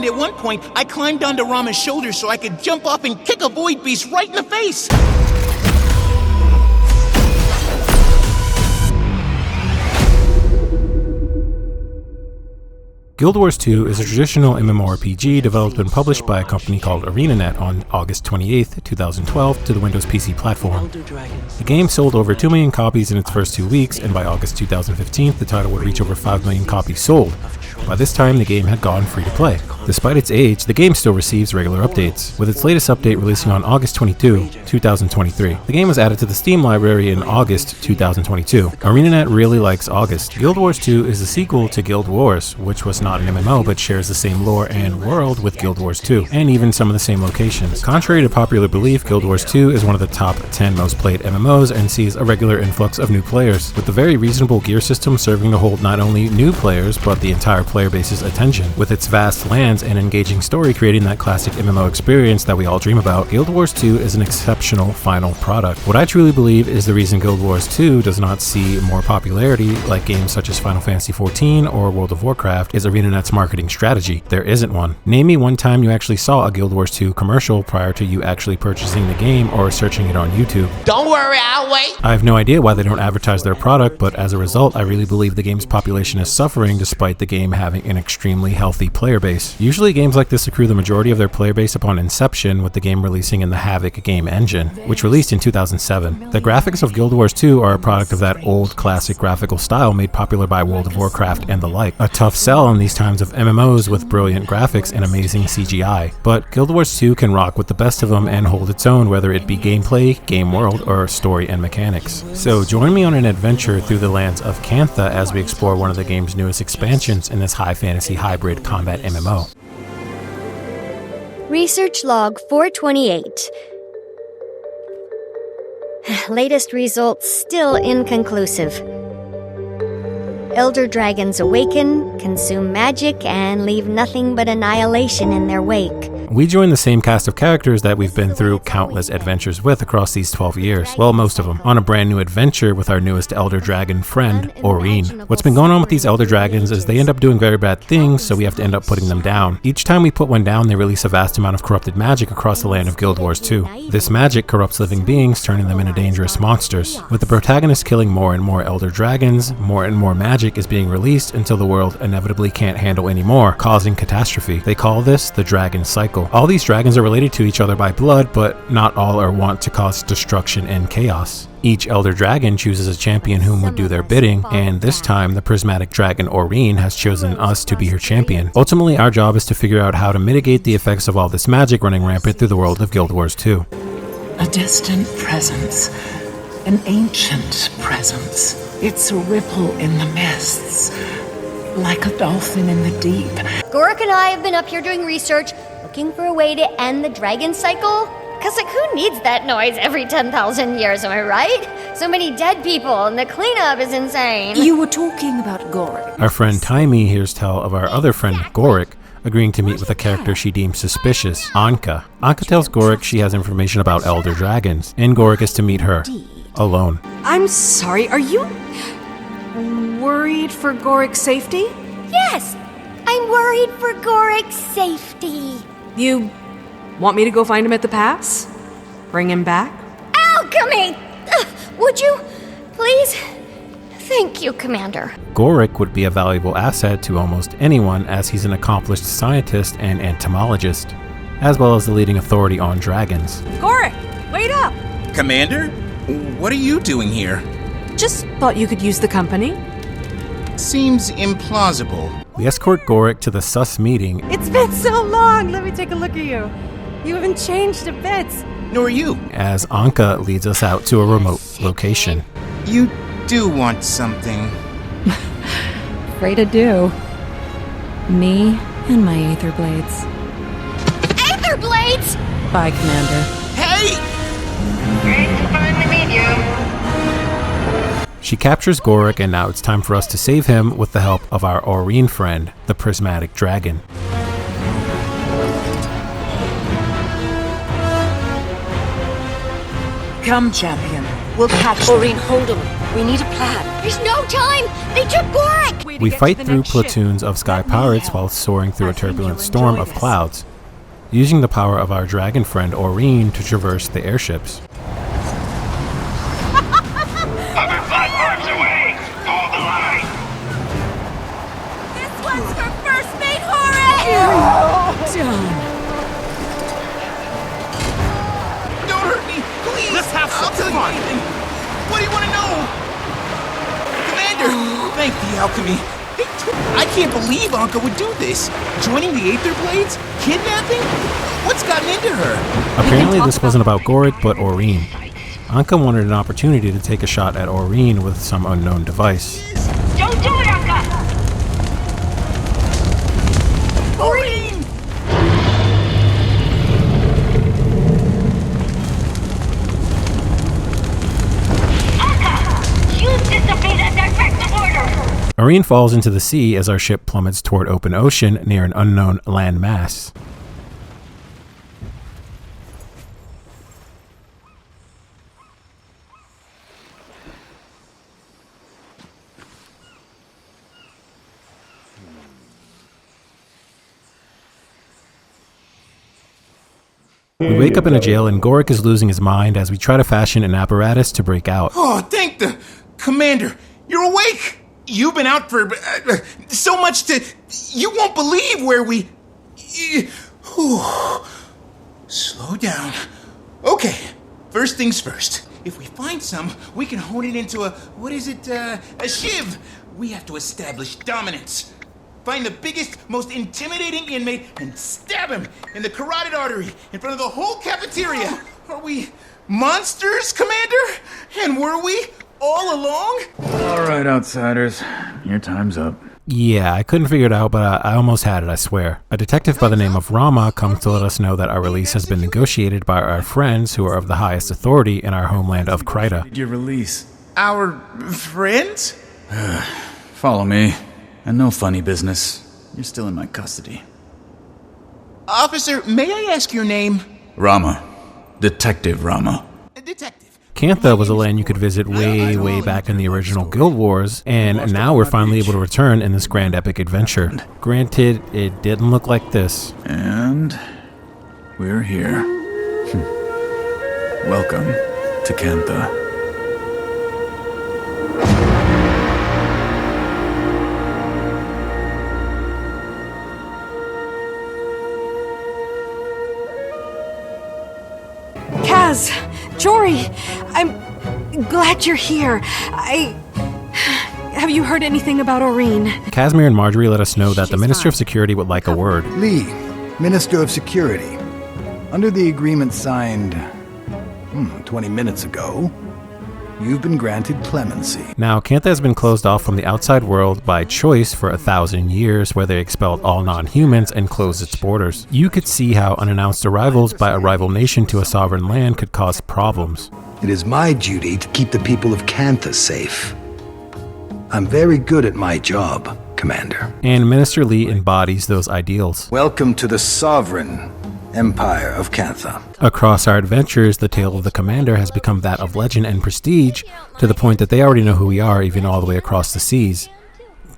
and at one point, I climbed onto Rama's shoulder so I could jump off and kick a void beast right in the face. Guild Wars 2 is a traditional mmorpg developed and published by a company called ArenaNet on August 28, 2012 to the Windows PC platform. The game sold over 2 million copies in its first 2 weeks, and by August 2015 the title would reach over 5 million copies sold. By this time the game had gone free to play. Despite its age, the game still receives regular updates, with its latest update releasing on August 22, 2023. The game was added to the Steam library in August 2022. ArenaNet really likes August. Guild Wars 2 is a sequel to Guild Wars, which was not an MMO but shares the same lore and world with Guild Wars 2, and even some of the same locations. Contrary to popular belief, Guild Wars 2 is one of the top 10 most played MMOs and sees a regular influx of new players, with a very reasonable gear system serving to hold not only new players but the entire player base's attention. With its vast lands and engaging story creating that classic MMO experience that we all dream about, Guild Wars 2 is an exceptional final product. What I truly believe is the reason Guild Wars 2 does not see more popularity like games such as Final Fantasy XIV or World of Warcraft is ArenaNet's marketing strategy. There isn't one. Name me one time you actually saw a Guild Wars 2 commercial prior to you actually purchasing the game or searching it on YouTube. Don't worry, I'll wait. I have no idea why they don't advertise their product, but as a result, I really believe the game's population is suffering despite the game having an extremely healthy player base. Usually games like this accrue the majority of their player base upon inception, with the game releasing in the Havoc game engine, which released in 2007. The graphics of Guild Wars 2 are a product of that old classic graphical style made popular by World of Warcraft and the like. A tough sell in these times of MMOs with brilliant graphics and amazing CGI. But Guild Wars 2 can rock with the best of them and hold its own, whether it be gameplay, game world, or story and mechanics. So join me on an adventure through the lands of Cantha as we explore one of the game's newest expansions in this high fantasy hybrid combat MMO. Research log 428. Latest results still inconclusive. Elder dragons awaken, consume magic, and leave nothing but annihilation in their wake. We join the same cast of characters that we've been through countless adventures with across these 12 years, well, most of them, on a brand new adventure with our newest Elder Dragon friend, Aurene. What's been going on with these Elder Dragons is they end up doing very bad things, so we have to end up putting them down. Each time we put one down, they release a vast amount of corrupted magic across the land of Guild Wars 2. This magic corrupts living beings, turning them into dangerous monsters. With the protagonist killing more and more Elder Dragons, more and more magic is being released until the world inevitably can't handle anymore, causing catastrophe. They call this the Dragon Cycle. All these dragons are related to each other by blood, but not all are wont to cause destruction and chaos. Each Elder Dragon chooses a champion whom would do their bidding, and this time the prismatic dragon Aurene has chosen us to be her champion. Ultimately, our job is to figure out how to mitigate the effects of all this magic running rampant through the world of Guild Wars 2. A distant presence, an ancient presence. It's a ripple in the mists, like a dolphin in the deep. Gorik and I have been up here doing research, looking for a way to end the dragon cycle. Cause like, who needs that noise every 10,000 years, am I right? So many dead people, and the cleanup is insane. You were talking about Gorik. Our friend Taimi hears tell of our other friend Gorik agreeing to meet with a character she deems suspicious, Anka. Anka tells Gorik she has information about Elder Dragons, and Gorik is to meet her, alone. I'm sorry, are you worried for Gorik's safety? Yes, I'm worried for Gorik's safety. You want me to go find him at the pass? Bring him back? Alchemy! Would you, please? Thank you, Commander. Gorik would be a valuable asset to almost anyone, as he's an accomplished scientist and entomologist, as well as the leading authority on dragons. Gorik, wait up! Commander? What are you doing here? Just thought you could use the company. Seems implausible. We escort Gorik to the sus meeting. It's been so long! Let me take a look at you. You haven't changed a bit. Nor you. As Anka leads us out to a remote location. You do want something. Afraid to do. Me and my Aether Blades. Aether Blades! Bye, Commander. Hey! Great to finally meet you. She captures Gorik, and now it's time for us to save him with the help of our Aurene friend, the Prismatic Dragon. Come, champion. We'll catch Aurene, hold him. We need a plan. There's no time! They took Gorik! We fight through platoons of sky pirates while soaring through a turbulent storm of clouds, using the power of our dragon friend Aurene to traverse the airships. Other platforms away! Hold the line! This one's for First Mate Horace! Don't hurt me, please! Let's have some I'll tell fun. you anything. What do you want to know? Commander! Thank the alchemy. I can't believe Anka would do this. Joining the Aether Blades? Kidnapping? What's gotten into her? Apparently this wasn't about Gorik, but Aurene. Anka wanted an opportunity to take a shot at Aurene with some unknown device. Don't do it, Anka! Aurene! Anka! You disobeyed a directive order! Aurene falls into the sea as our ship plummets toward open ocean near an unknown land mass. We wake up in a jail and Gorik is losing his mind as we try to fashion an apparatus to break out. Oh, thank the Commander. You're awake. You've been out for so much to... You won't believe where we... Slow down. Okay, first things first. If we find some, we can hone it into a... What is it? A shiv. We have to establish dominance. Find the biggest, most intimidating inmate and stab him in the carotid artery in front of the whole cafeteria. Are we monsters, Commander? And were we all along? All right, outsiders. Your time's up. Yeah, I couldn't figure it out, but I almost had it, I swear. A detective by the name of Rama comes to let us know that our release has been negotiated by our friends who are of the highest authority in our homeland of Kryta. Did your release? Our friends? Follow me. And no funny business. You're still in my custody. Officer, may I ask your name? Rama. Detective Rama. Detective. Cantha was a land you could visit way back in the original Guild Wars, and now we're finally able to return in this grand epic adventure. Granted, it didn't look like this. And we're here. Welcome to Cantha. Kaz, Jory, I'm glad you're here. Have you heard anything about Aurene? Casimir and Marjorie let us know that the Minister of Security would like a word. Lee, Minister of Security. Under the agreement signed 20 minutes ago, you've been granted clemency. Now, Cantha has been closed off from the outside world by choice for 1,000 years, where they expelled all non-humans and closed its borders. You could see how unannounced arrivals by a rival nation to a sovereign land could cause problems. It is my duty to keep the people of Cantha safe. I'm very good at my job, Commander. And Minister Lee embodies those ideals. Welcome to the sovereign Empire of Cantha. Across our adventures, the tale of the commander has become that of legend and prestige, to the point that they already know who we are, even all the way across the seas,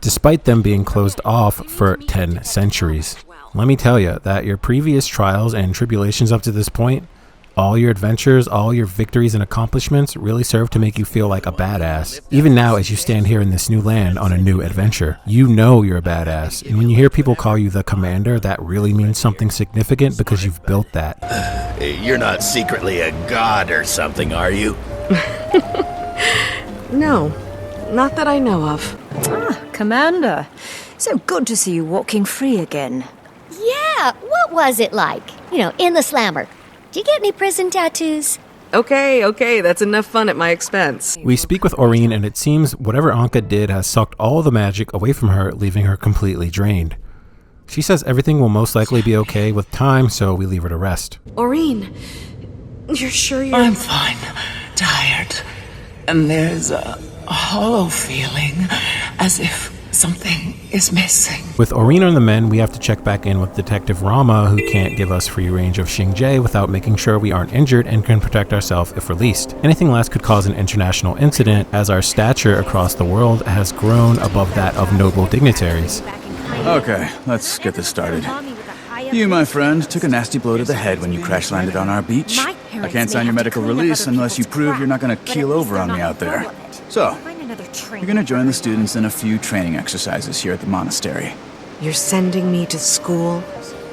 despite them being closed off for 10 centuries. Let me tell you that your previous trials and tribulations up to this point, all your adventures, all your victories and accomplishments really serve to make you feel like a badass. Even now, as you stand here in this new land on a new adventure, you know you're a badass. And when you hear people call you the commander, that really means something significant because you've built that. You're not secretly a god or something, are you? No, not that I know of. Commander. So good to see you walking free again. Yeah, what was it like? In the slammer. Did you get any prison tattoos? Okay, that's enough fun at my expense. We speak with Aurene, and it seems whatever Anka did has sucked all the magic away from her, leaving her completely drained. She says everything will most likely be okay with time, so we leave her to rest. Aurene, you're sure you're... I'm fine. Tired. And there's a hollow feeling, as if Something is missing. With Orina and the men, we have to check back in with Detective Rama, who can't give us free range of Xingjie without making sure we aren't injured and can protect ourselves if released. Anything less could cause an international incident, as our stature across the world has grown above that of noble dignitaries. Okay, let's get this started. You, my friend, took a nasty blow to the head when you crash landed on our beach. I can't sign your medical release unless you prove you're not going to keel over on me out there. So, you're going to join the students in a few training exercises here at the monastery. You're sending me to school?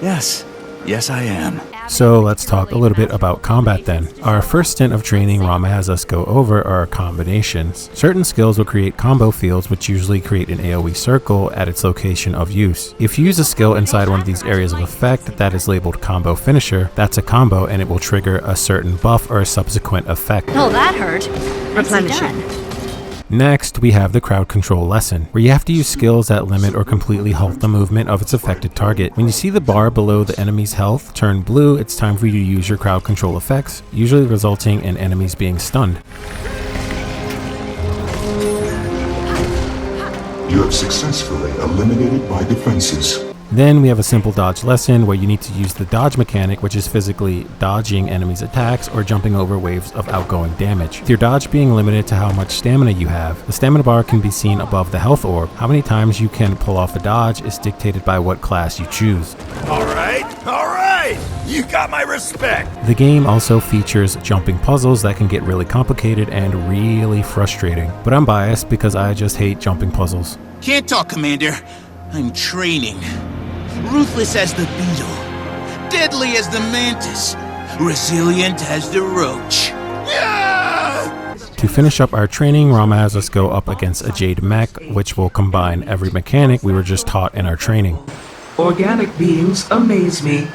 Yes. Yes, I am. So let's talk a little bit about combat then. Our first stint of training Rama has us go over are combinations. Certain skills will create combo fields, which usually create an AoE circle at its location of use. If you use a skill inside one of these areas of effect that is labeled combo finisher, that's a combo and it will trigger a certain buff or a subsequent effect. Oh, that hurt. Replenishing. Next, we have the crowd control lesson, where you have to use skills that limit or completely halt the movement of its affected target. When you see the bar below the enemy's health turn blue, it's time for you to use your crowd control effects, usually resulting in enemies being stunned. You have successfully eliminated my defenses. Then we have a simple dodge lesson where you need to use the dodge mechanic, which is physically dodging enemies' attacks or jumping over waves of outgoing damage. With your dodge being limited to how much stamina you have, the stamina bar can be seen above the health orb. How many times you can pull off a dodge is dictated by what class you choose. Alright. You got my respect. The game also features jumping puzzles that can get really complicated and really frustrating. But I'm biased because I just hate jumping puzzles. Can't talk, Commander. I'm training. Ruthless as the beetle, deadly as the mantis, resilient as the roach. Yeah! To finish up our training, Rama has us go up against a Jade mech, which will combine every mechanic we were just taught in our training. Organic beings amaze me,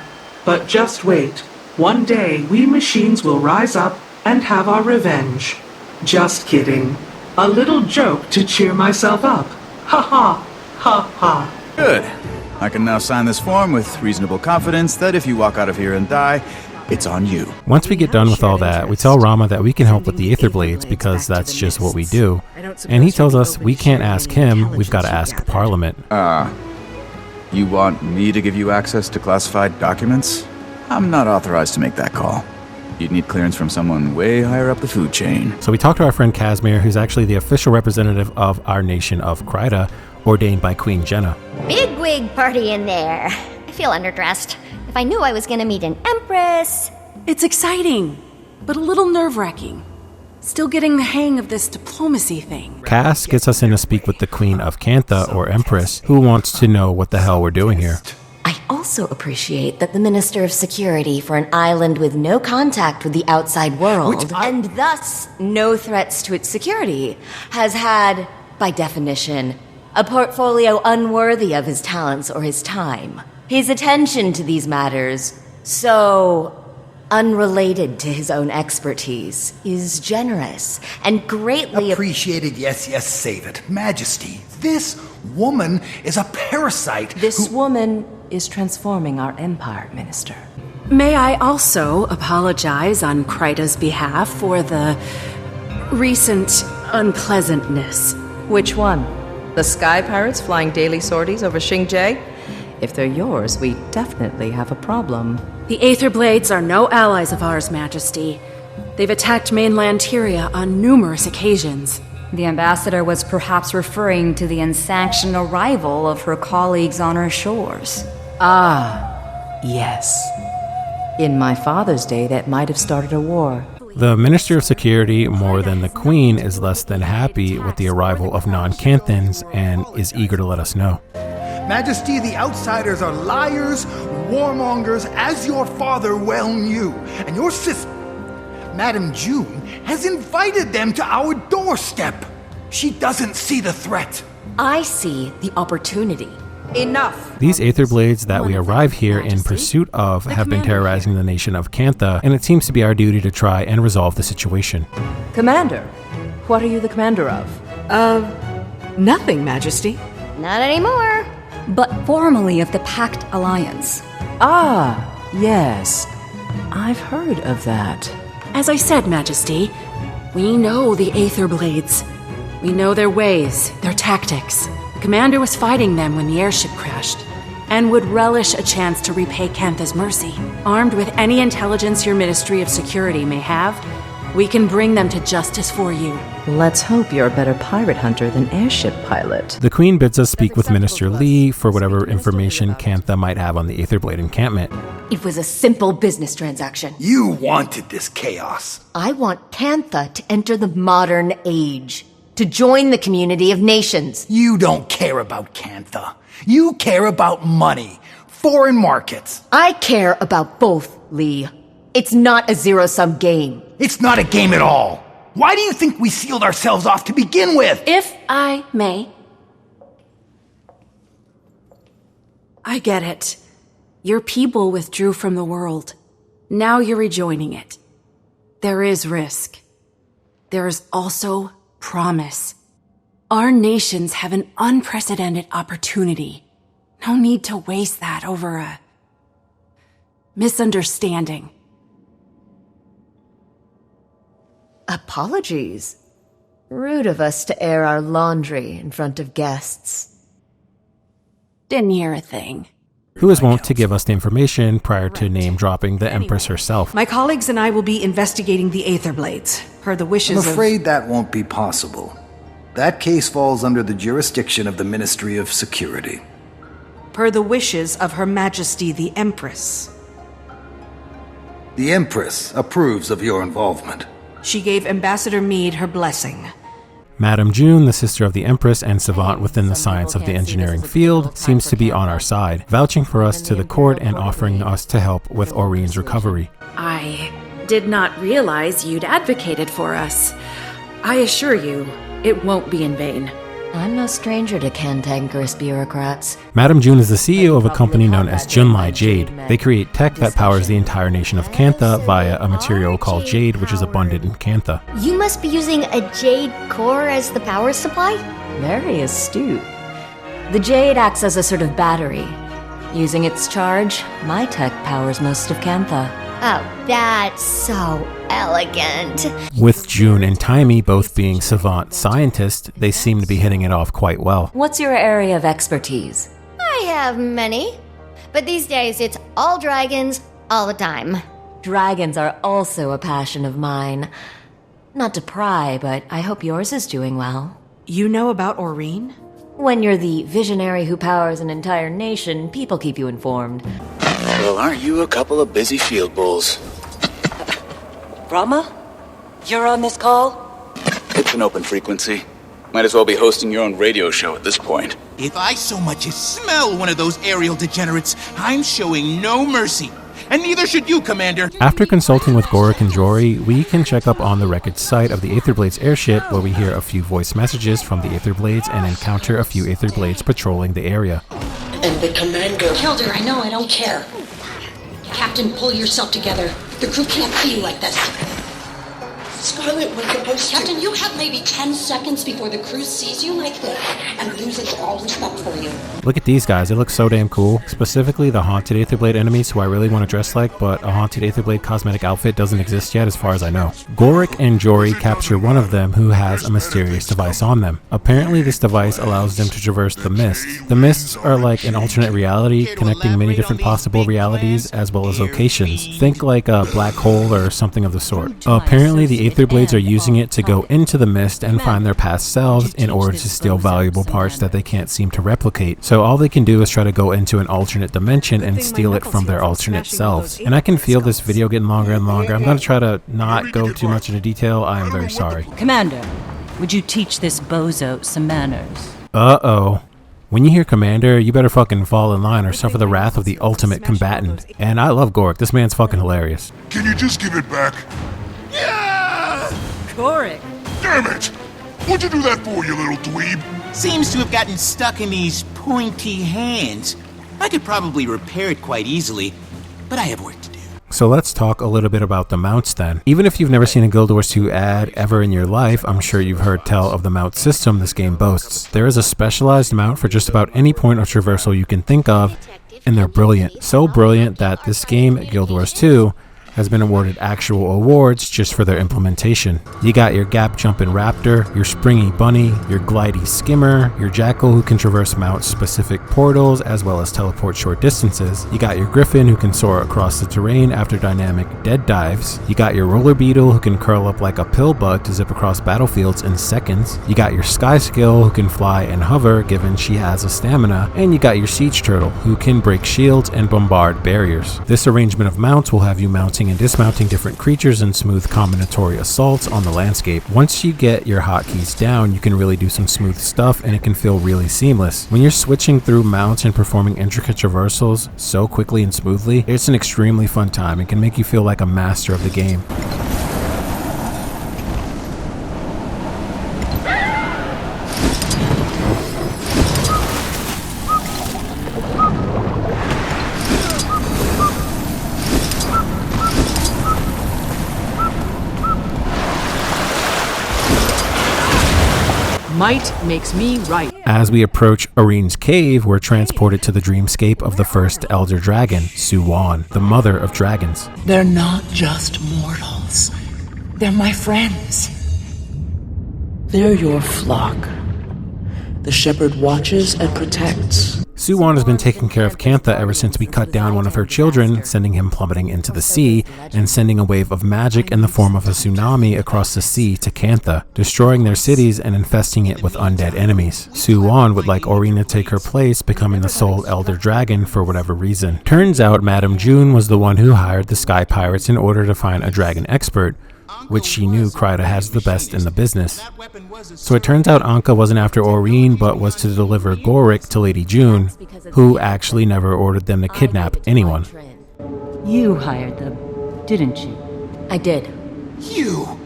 but just wait. One day we machines will rise up and have our revenge. Just kidding. A little joke to cheer myself up. Ha ha, ha ha. Good. I can now sign this form with reasonable confidence that if you walk out of here and die, it's on you. Once we get done with all that, we tell Rama that we can help with the Aether Blades because that's just what we do. And he tells us we can't ask him, we've got to ask Parliament. You want me to give you access to classified documents? I'm not authorized to make that call. You'd need clearance from someone way higher up the food chain. So we talked to our friend Casimir, who's actually the official representative of our nation of Kryta, ordained by Queen Jenna. Big wig party in there. I feel underdressed. If I knew I was gonna meet an empress. It's exciting, but a little nerve-wracking. Still getting the hang of this diplomacy thing. Cass gets us in to speak with the Queen of Cantha, or Empress, who wants to know what the hell we're doing here. I also appreciate that the Minister of Security for an island with no contact with the outside world, and thus no threats to its security, has had, by definition, a portfolio unworthy of his talents or his time. His attention to these matters, so unrelated to his own expertise, is generous and greatly appreciated. Yes, save it. Majesty, this woman is a parasite. This woman is transforming our empire, Minister. May I also apologize on Kryta's behalf for the recent unpleasantness. Which one? The sky pirates flying daily sorties over Xingjie? If they're yours, we definitely have a problem. The Aether Blades are no allies of ours, Majesty. They've attacked mainland Tyria on numerous occasions. The ambassador was perhaps referring to the unsanctioned arrival of her colleagues on our shores. Ah, yes. In my father's day, that might have started a war. The Minister of Security, more than the Queen, is less than happy with the arrival of non-Canthans and is eager to let us know. Majesty, the outsiders are liars, warmongers, as your father well knew. And your sister, Madame June, has invited them to our doorstep. She doesn't see the threat. I see the opportunity. Enough! These Aether Blades that we arrive here in pursuit of have been terrorizing the nation of Cantha, and it seems to be our duty to try and resolve the situation. Commander, what are you the commander of? Nothing, Majesty. Not anymore. But formerly of the Pact Alliance. Ah, yes. I've heard of that. As I said, Majesty, we know the Aether Blades. We know their ways, their tactics. commander was fighting them when the airship crashed, and would relish a chance to repay Cantha's mercy. Armed with any intelligence your Ministry of Security may have, we can bring them to justice for you. Let's hope you're a better pirate hunter than airship pilot. The Queen bids us speak with Minister Lee for whatever information Cantha might have on the Aetherblade encampment. It was a simple business transaction. You wanted this chaos. I want Cantha to enter the modern age, to join the community of nations. You don't care about Cantha. You care about money, foreign markets. I care about both, Lee. It's not a zero-sum game. It's not a game at all. Why do you think we sealed ourselves off to begin with? If I may. I get it. Your people withdrew from the world. Now you're rejoining it. There is risk. There is also promise. Our nations have an unprecedented opportunity. No need to waste that over a misunderstanding. Apologies. Rude of us to air our laundry in front of guests. Didn't hear a thing. Who is wont to give us the information prior to name-dropping the Empress herself. My colleagues and I will be investigating the Aetherblades, per the wishes I'm afraid that won't be possible. That case falls under the jurisdiction of the Ministry of Security. Per the wishes of Her Majesty the Empress. The Empress approves of your involvement. She gave Ambassador Meade her blessing. Madame June, the sister of the Empress and savant within the science of the engineering field, seems to be on our side, vouching for us to the court and offering us to help with Aureen's recovery. I did not realize you'd advocated for us. I assure you, it won't be in vain. I'm no stranger to cantankerous bureaucrats. Madame June is the CEO of a company known as Junlai Jade. They create tech that powers the entire nation of Cantha via a material called jade, which is abundant in Cantha. You must be using a jade core as the power supply? Very astute. The jade acts as a sort of battery. Using its charge, my tech powers most of Cantha. Oh, that's so elegant. With June and Timey both being savant scientists, they seem to be hitting it off quite well. What's your area of expertise? I have many, but these days it's all dragons all the time. Dragons are also a passion of mine. Not to pry, but I hope yours is doing well. You know about Aureen? When you're the visionary who powers an entire nation, people keep you informed. Well, aren't you a couple of busy field bulls? Rama? You're on this call? It's an open frequency. Might as well be hosting your own radio show at this point. If I so much as smell one of those aerial degenerates, I'm showing no mercy. And neither should you, Commander. After consulting with Gorik and Jory, we can check up on the wreckage site of the Aetherblades airship, where we hear a few voice messages from the Aetherblades and encounter a few Aetherblades patrolling the area. And the commander killed her. I know, I don't care. Captain, pull yourself together. The crew can't see you like this. Scarlet was supposed to... Captain, you have maybe 10 seconds before the crew sees you like this and loses all respect for you. Look at these guys, they look so damn cool. Specifically the Haunted Aetherblade enemies, who I really want to dress like, but a Haunted Aetherblade cosmetic outfit doesn't exist yet as far as I know. Gorik and Jory capture one of them who has a mysterious device on them. Apparently this device allows them to traverse the mists. The mists are like an alternate reality, connecting many different possible realities as well as locations. Think like a black hole or something of the sort. Apparently the Aetherblades are using it to go into the mist and find their past selves in order to steal valuable parts that they can't seem to replicate. So all they can do is try to go into an alternate dimension and steal it from their alternate selves. And I can feel this video getting longer and longer. I'm going to try to not go too much into detail. I am very sorry. Commander, would you teach this bozo some manners? Uh-oh. When you hear Commander, you better fucking fall in line or suffer the wrath of the ultimate combatant. And I love Gorik. This man's fucking hilarious. Can you just give it back? Gorik. Damn it! What'd you do that for, you little dweeb? Seems to have gotten stuck in these pointy hands. I could probably repair it quite easily, but I have work to do. So let's talk a little bit about the mounts then. Even if you've never seen a Guild Wars 2 ad ever in your life, I'm sure you've heard tell of the mount system this game boasts. There is a specialized mount for just about any point of traversal you can think of, and they're brilliant. So brilliant that this game, Guild Wars 2, has been awarded actual awards just for their implementation. You got your gap jumping raptor, your springy bunny, your glidey skimmer, your jackal who can traverse mount specific portals as well as teleport short distances. You got your griffin who can soar across the terrain after dynamic dead dives. You got your roller beetle who can curl up like a pill bug to zip across battlefields in seconds. You got your sky skill who can fly and hover given she has a stamina. And you got your siege turtle who can break shields and bombard barriers. This arrangement of mounts will have you mounting and dismounting different creatures in smooth combinatory assaults on the landscape. Once you get your hotkeys down, you can really do some smooth stuff and it can feel really seamless. When you're switching through mounts and performing intricate traversals so quickly and smoothly, it's an extremely fun time and can make you feel like a master of the game. Might makes me right. As we approach Oreen's cave, we're transported to the dreamscape of the first Elder Dragon, Suwan, the mother of dragons. They're not just mortals. They're my friends. They're your flock. The shepherd watches and protects. Suwan has been taking care of Kantha ever since we cut down one of her children, sending him plummeting into the sea, and sending a wave of magic in the form of a tsunami across the sea to Kantha, destroying their cities and infesting it with undead enemies. Suwan would like Oreen to take her place, becoming the sole Elder Dragon for whatever reason. Turns out Madame June was the one who hired the Sky Pirates in order to find a dragon expert, which she knew Kryta has the best in the business. So it turns out Anka wasn't after Oreen, but was to deliver Gorik to Lady June, who actually never ordered them to kidnap anyone. You hired them, didn't you? I did. You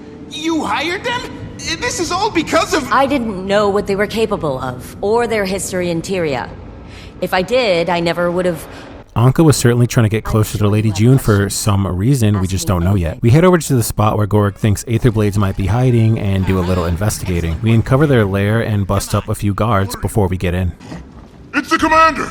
hired them? This is all because of— I didn't know what they were capable of, or their history in Tyria. If I did, I never would have— Anka was certainly trying to get closer to Lady June for some reason we just don't know yet. We head over to the spot where Gorik thinks Aether Blades might be hiding and do a little investigating. We uncover their lair and bust up a few guards before we get in. It's the commander!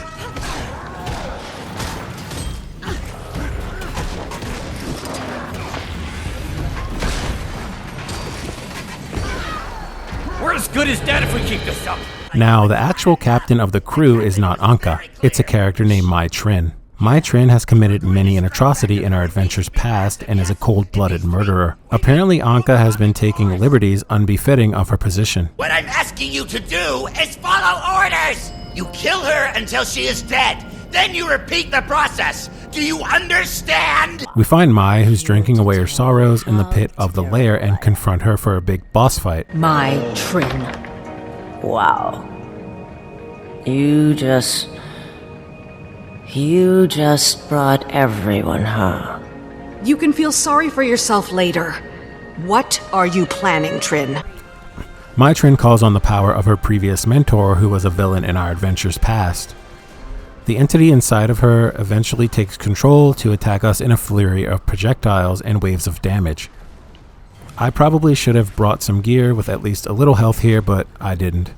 We're as good as dead if we keep this up. Now, the actual captain of the crew is not Anka. It's a character named Mai Trin. Mai Trin has committed many an atrocity in our adventures past and is a cold-blooded murderer. Apparently, Anka has been taking liberties unbefitting of her position. What I'm asking you to do is follow orders! You kill her until she is dead. Then you repeat the process. Do you understand? We find Mai, who's drinking away her sorrows, in the pit of the lair and confront her for a big boss fight. Mai Trin. Wow. You just brought everyone, huh? You can feel sorry for yourself later. What are you planning, Trin? Mai Trin calls on the power of her previous mentor, who was a villain in our adventures past. The entity inside of her eventually takes control to attack us in a flurry of projectiles and waves of damage. I probably should have brought some gear with at least a little health here, but I didn't.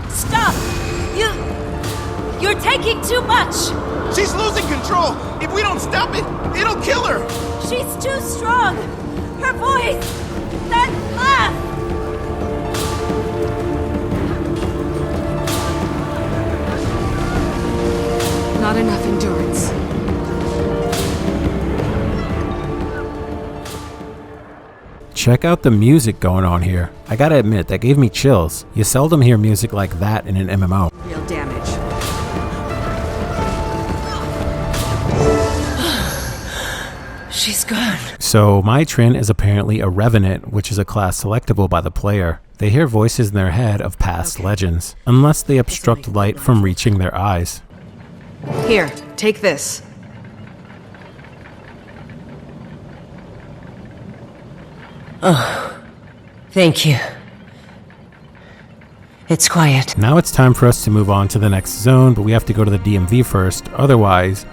Stop! You're taking too much! She's losing control! If we don't stop it, it'll kill her! She's too strong! Her voice! That laugh! Not enough endurance. Check out the music going on here. I gotta admit, that gave me chills. You seldom hear music like that in an MMO. Real damage. She's gone. So, Mai Trin is apparently a Revenant, which is a class selectable by the player. They hear voices in their head of past legends, unless they obstruct light from reaching their eyes. Here, take this. Oh, thank you. It's quiet. Now it's time for us to move on to the next zone, but we have to go to the DMV first, otherwise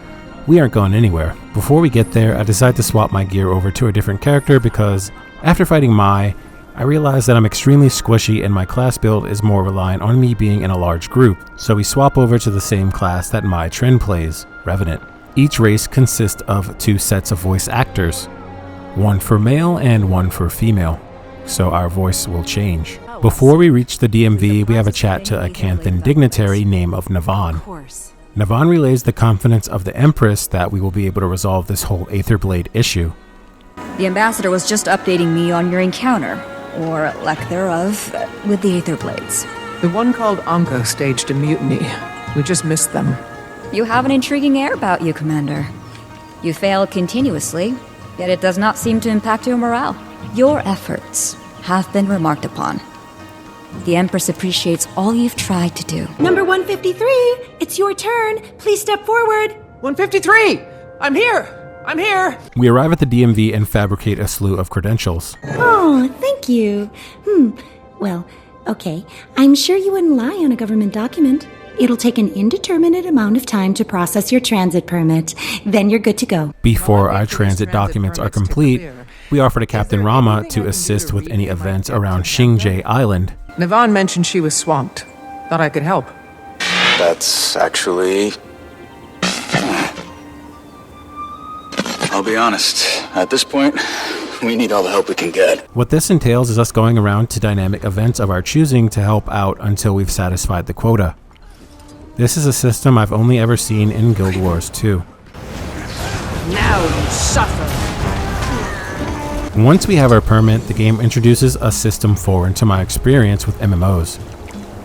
we aren't going anywhere. Before we get there, I decide to swap my gear over to a different character because after fighting Mai, I realize that I'm extremely squishy and my class build is more reliant on me being in a large group, so we swap over to the same class that Mai Trin plays, Revenant. Each race consists of 2 sets of voice actors, one for male and one for female, so our voice will change. Before we reach the DMV, we have a chat to a Canthan dignitary named of Navan. Navan relays the confidence of the Empress that we will be able to resolve this whole Aetherblade issue. The ambassador was just updating me on your encounter, or lack thereof, with the Aetherblades. The one called Anka staged a mutiny. We just missed them. You have an intriguing air about you, Commander. You fail continuously, yet it does not seem to impact your morale. Your efforts have been remarked upon. The Empress appreciates all you've tried to do. Number 153, it's your turn. Please step forward. 153! I'm here! I'm here! We arrive at the DMV and fabricate a slew of credentials. Oh, thank you. Well, okay. I'm sure you wouldn't lie on a government document. It'll take an indeterminate amount of time to process your transit permit. Then you're good to go. Before our transit documents are complete, we offer to Captain Rama to assist with any events around Xingjie Island. Navan mentioned she was swamped. Thought I could help. That's actually... I'll be honest, at this point, we need all the help we can get. What this entails is us going around to dynamic events of our choosing to help out until we've satisfied the quota. This is a system I've only ever seen in Guild Wars 2. Now you suffer. Once we have our permit, the game introduces a system foreign to my experience with MMOs.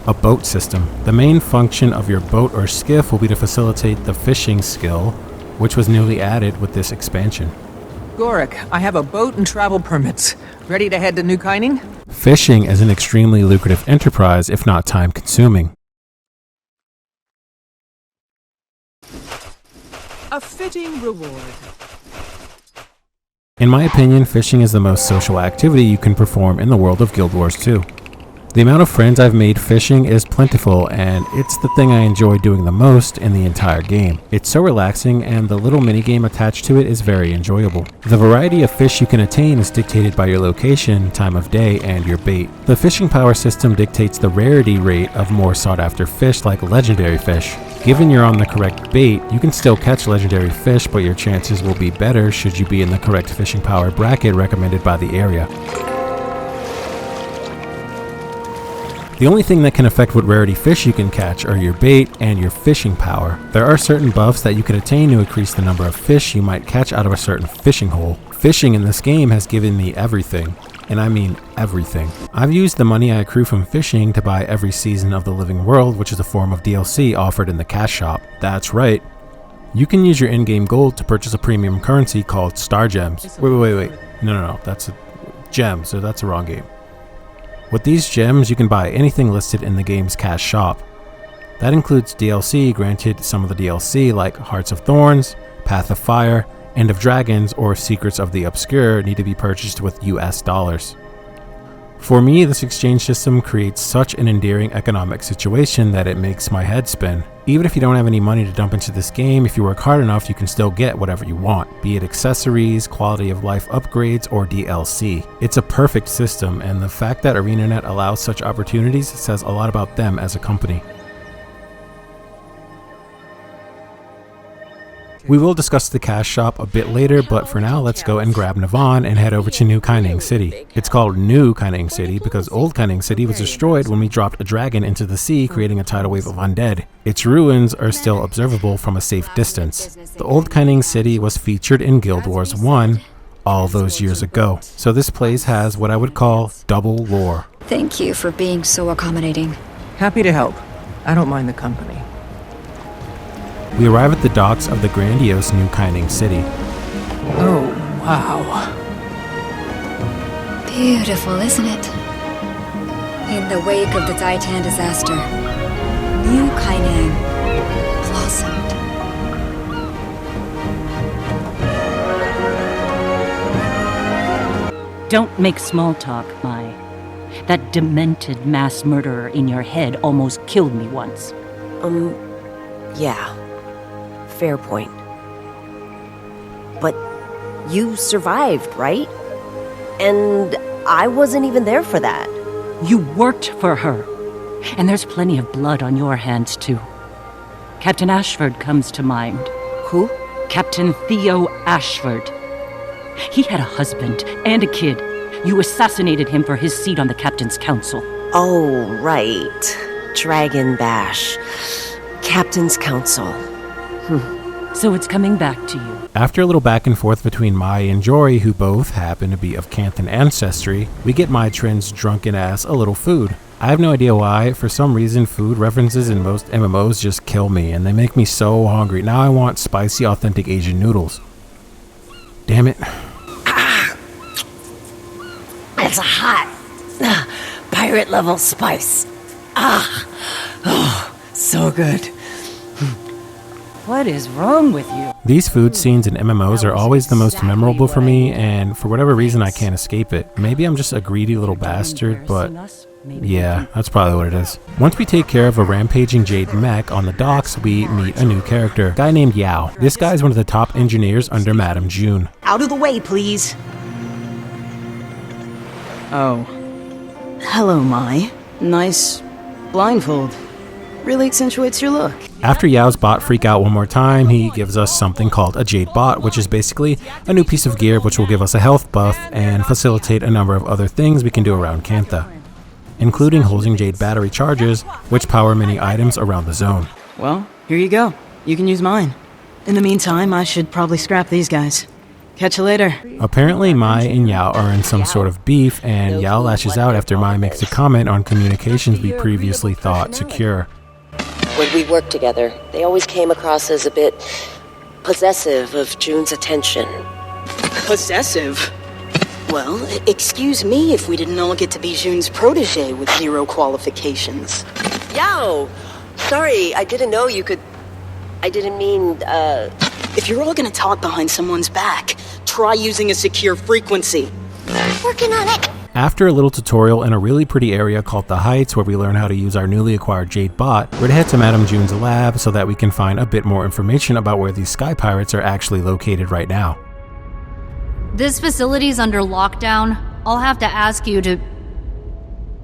A boat system. The main function of your boat or skiff will be to facilitate the fishing skill, which was newly added with this expansion. Gorik, I have a boat and travel permits. Ready to head to New Kyning? Fishing is an extremely lucrative enterprise, if not time-consuming. A fitting reward. In my opinion, fishing is the most social activity you can perform in the world of Guild Wars 2. The amount of friends I've made fishing is plentiful, and it's the thing I enjoy doing the most in the entire game. It's so relaxing, and the little minigame attached to it is very enjoyable. The variety of fish you can attain is dictated by your location, time of day, and your bait. The fishing power system dictates the rarity rate of more sought after fish like legendary fish. Given you're on the correct bait, you can still catch legendary fish, but your chances will be better should you be in the correct fishing power bracket recommended by the area. The only thing that can affect what rarity fish you can catch are your bait and your fishing power. There are certain buffs that you can attain to increase the number of fish you might catch out of a certain fishing hole. Fishing in this game has given me everything. And I mean everything. I've used the money I accrue from fishing to buy every season of The Living World, which is a form of DLC offered in the cash shop. That's right. You can use your in-game gold to purchase a premium currency called Star Gems. Wait. No. That's a gem, so that's the wrong game. With these gems, you can buy anything listed in the game's cash shop. That includes DLC granted some of the DLC like Hearts of Thorns, Path of Fire, End of Dragons, or Secrets of the Obscure need to be purchased with US dollars. For me, this exchange system creates such an endearing economic situation that it makes my head spin. Even if you don't have any money to dump into this game, if you work hard enough, you can still get whatever you want, be it accessories, quality of life upgrades, or DLC. It's a perfect system, and the fact that ArenaNet allows such opportunities says a lot about them as a company. We will discuss the cash shop a bit later, but for now, let's go and grab Navan and head over to New Kyning City. It's called New Kyning City because Old Kyning City was destroyed when we dropped a dragon into the sea, creating a tidal wave of undead. Its ruins are still observable from a safe distance. The Old Kyning City was featured in Guild Wars 1 all those years ago, so this place has what I would call double lore. Thank you for being so accommodating. Happy to help. I don't mind the company. We arrive at the docks of the grandiose New Kyning City. Oh, wow. Beautiful, isn't it? In the wake of the Titan disaster, New Kyning blossomed. Don't make small talk, Mai. That demented mass murderer in your head almost killed me once. Yeah. Fair point. But you survived, right? And I wasn't even there for that. You worked for her. And there's plenty of blood on your hands, too. Captain Ashford comes to mind. Who? Captain Theo Ashford. He had a husband and a kid. You assassinated him for his seat on the Captain's Council. Oh, right. Dragon Bash. Captain's Council. So it's coming back to you. After a little back and forth between Mai and Jory, who both happen to be of Canthan ancestry, we get Mai Trin's drunken ass a little food. I have no idea why. For some reason, food references in most MMOs just kill me, and they make me so hungry. Now I want spicy, authentic Asian noodles. Damn it. It's a hot pirate level spice. So good. What is wrong with you? These food scenes in MMOs are always the most memorable for me, and for whatever reason I can't escape it. Maybe I'm just a greedy little bastard, but yeah, that's probably what it is. Once we take care of a rampaging Jade mech on the docks, we meet a new character, a guy named Yao. This guy is one of the top engineers under Madame June. Out of the way, please. Oh. Hello, Mai. Nice blindfold. Really accentuates your look. After Yao's bot freak out one more time, he gives us something called a Jade bot, which is basically a new piece of gear which will give us a health buff and facilitate a number of other things we can do around Cantha, including holding Jade battery charges, which power many items around the zone. Well, here you go. You can use mine. In the meantime, I should probably scrap these guys. Catch you later. Apparently, Mai and Yao are in some sort of beef, and Yao lashes out after Mai makes a comment on communications we previously thought secure. When we worked together, they always came across as a bit possessive of June's attention. Possessive? Well, excuse me if we didn't all get to be June's protege with 0 qualifications. Yao! Sorry, I didn't know you could... I didn't mean, If you're all gonna talk behind someone's back, try using a secure frequency. Working on it. After a little tutorial in a really pretty area called the Heights where we learn how to use our newly acquired Jade bot, we're to head to Madame June's lab so that we can find a bit more information about where these sky pirates are actually located right now. This facility's under lockdown. I'll have to ask you to...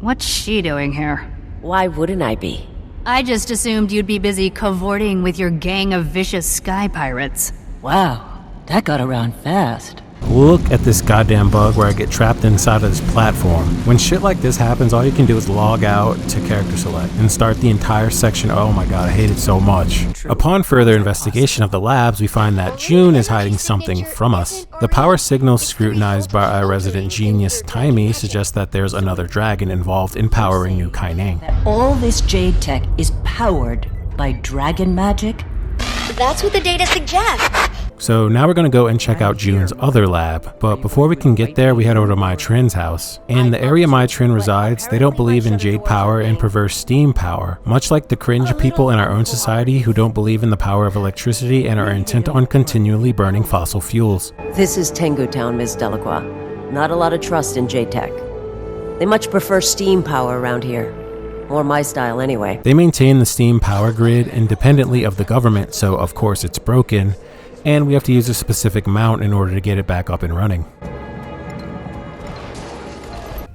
What's she doing here? Why wouldn't I be? I just assumed you'd be busy cavorting with your gang of vicious sky pirates. Wow, that got around fast. Look at this goddamn bug where I get trapped inside of this platform. When shit like this happens, all you can do is log out to character select and start the entire section. Oh my god, I hate it so much. Upon further investigation of the labs, we find that June is hiding something from us. The power signals scrutinized by our resident genius, Taimi, suggest that there's another dragon involved in powering New Kaineng. All this Jade tech is powered by dragon magic? That's what the data suggests. So now we're going to go and check out June's other lab, but before we can get there, we head over to Mai Trin's house. In the area Mai Trin resides, they don't believe in Jade power and prefer steam power, much like the cringe people in our own society who don't believe in the power of electricity and are intent on continually burning fossil fuels. This is Tengu Town, Ms. Delacroix. Not a lot of trust in J-Tech. They much prefer steam power around here. Or my style, anyway. They maintain the steam power grid independently of the government, so of course it's broken, and we have to use a specific mount in order to get it back up and running.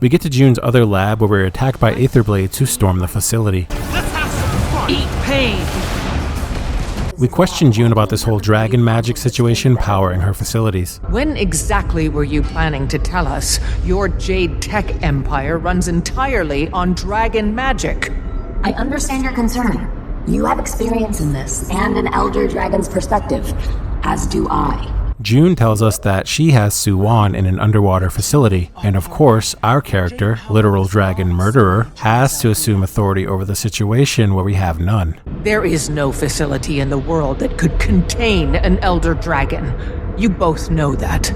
We get to June's other lab where we're attacked by Aetherblades who storm the facility. Eat pain! We question June about this whole dragon magic situation powering her facilities. When exactly were you planning to tell us your Jade Tech empire runs entirely on dragon magic? I understand your concern. You have experience in this, and an Elder Dragon's perspective, as do I. June tells us that she has Suwon in an underwater facility, and of course, our character, literal dragon murderer, has to assume authority over the situation where we have none. There is no facility in the world that could contain an Elder Dragon. You both know that.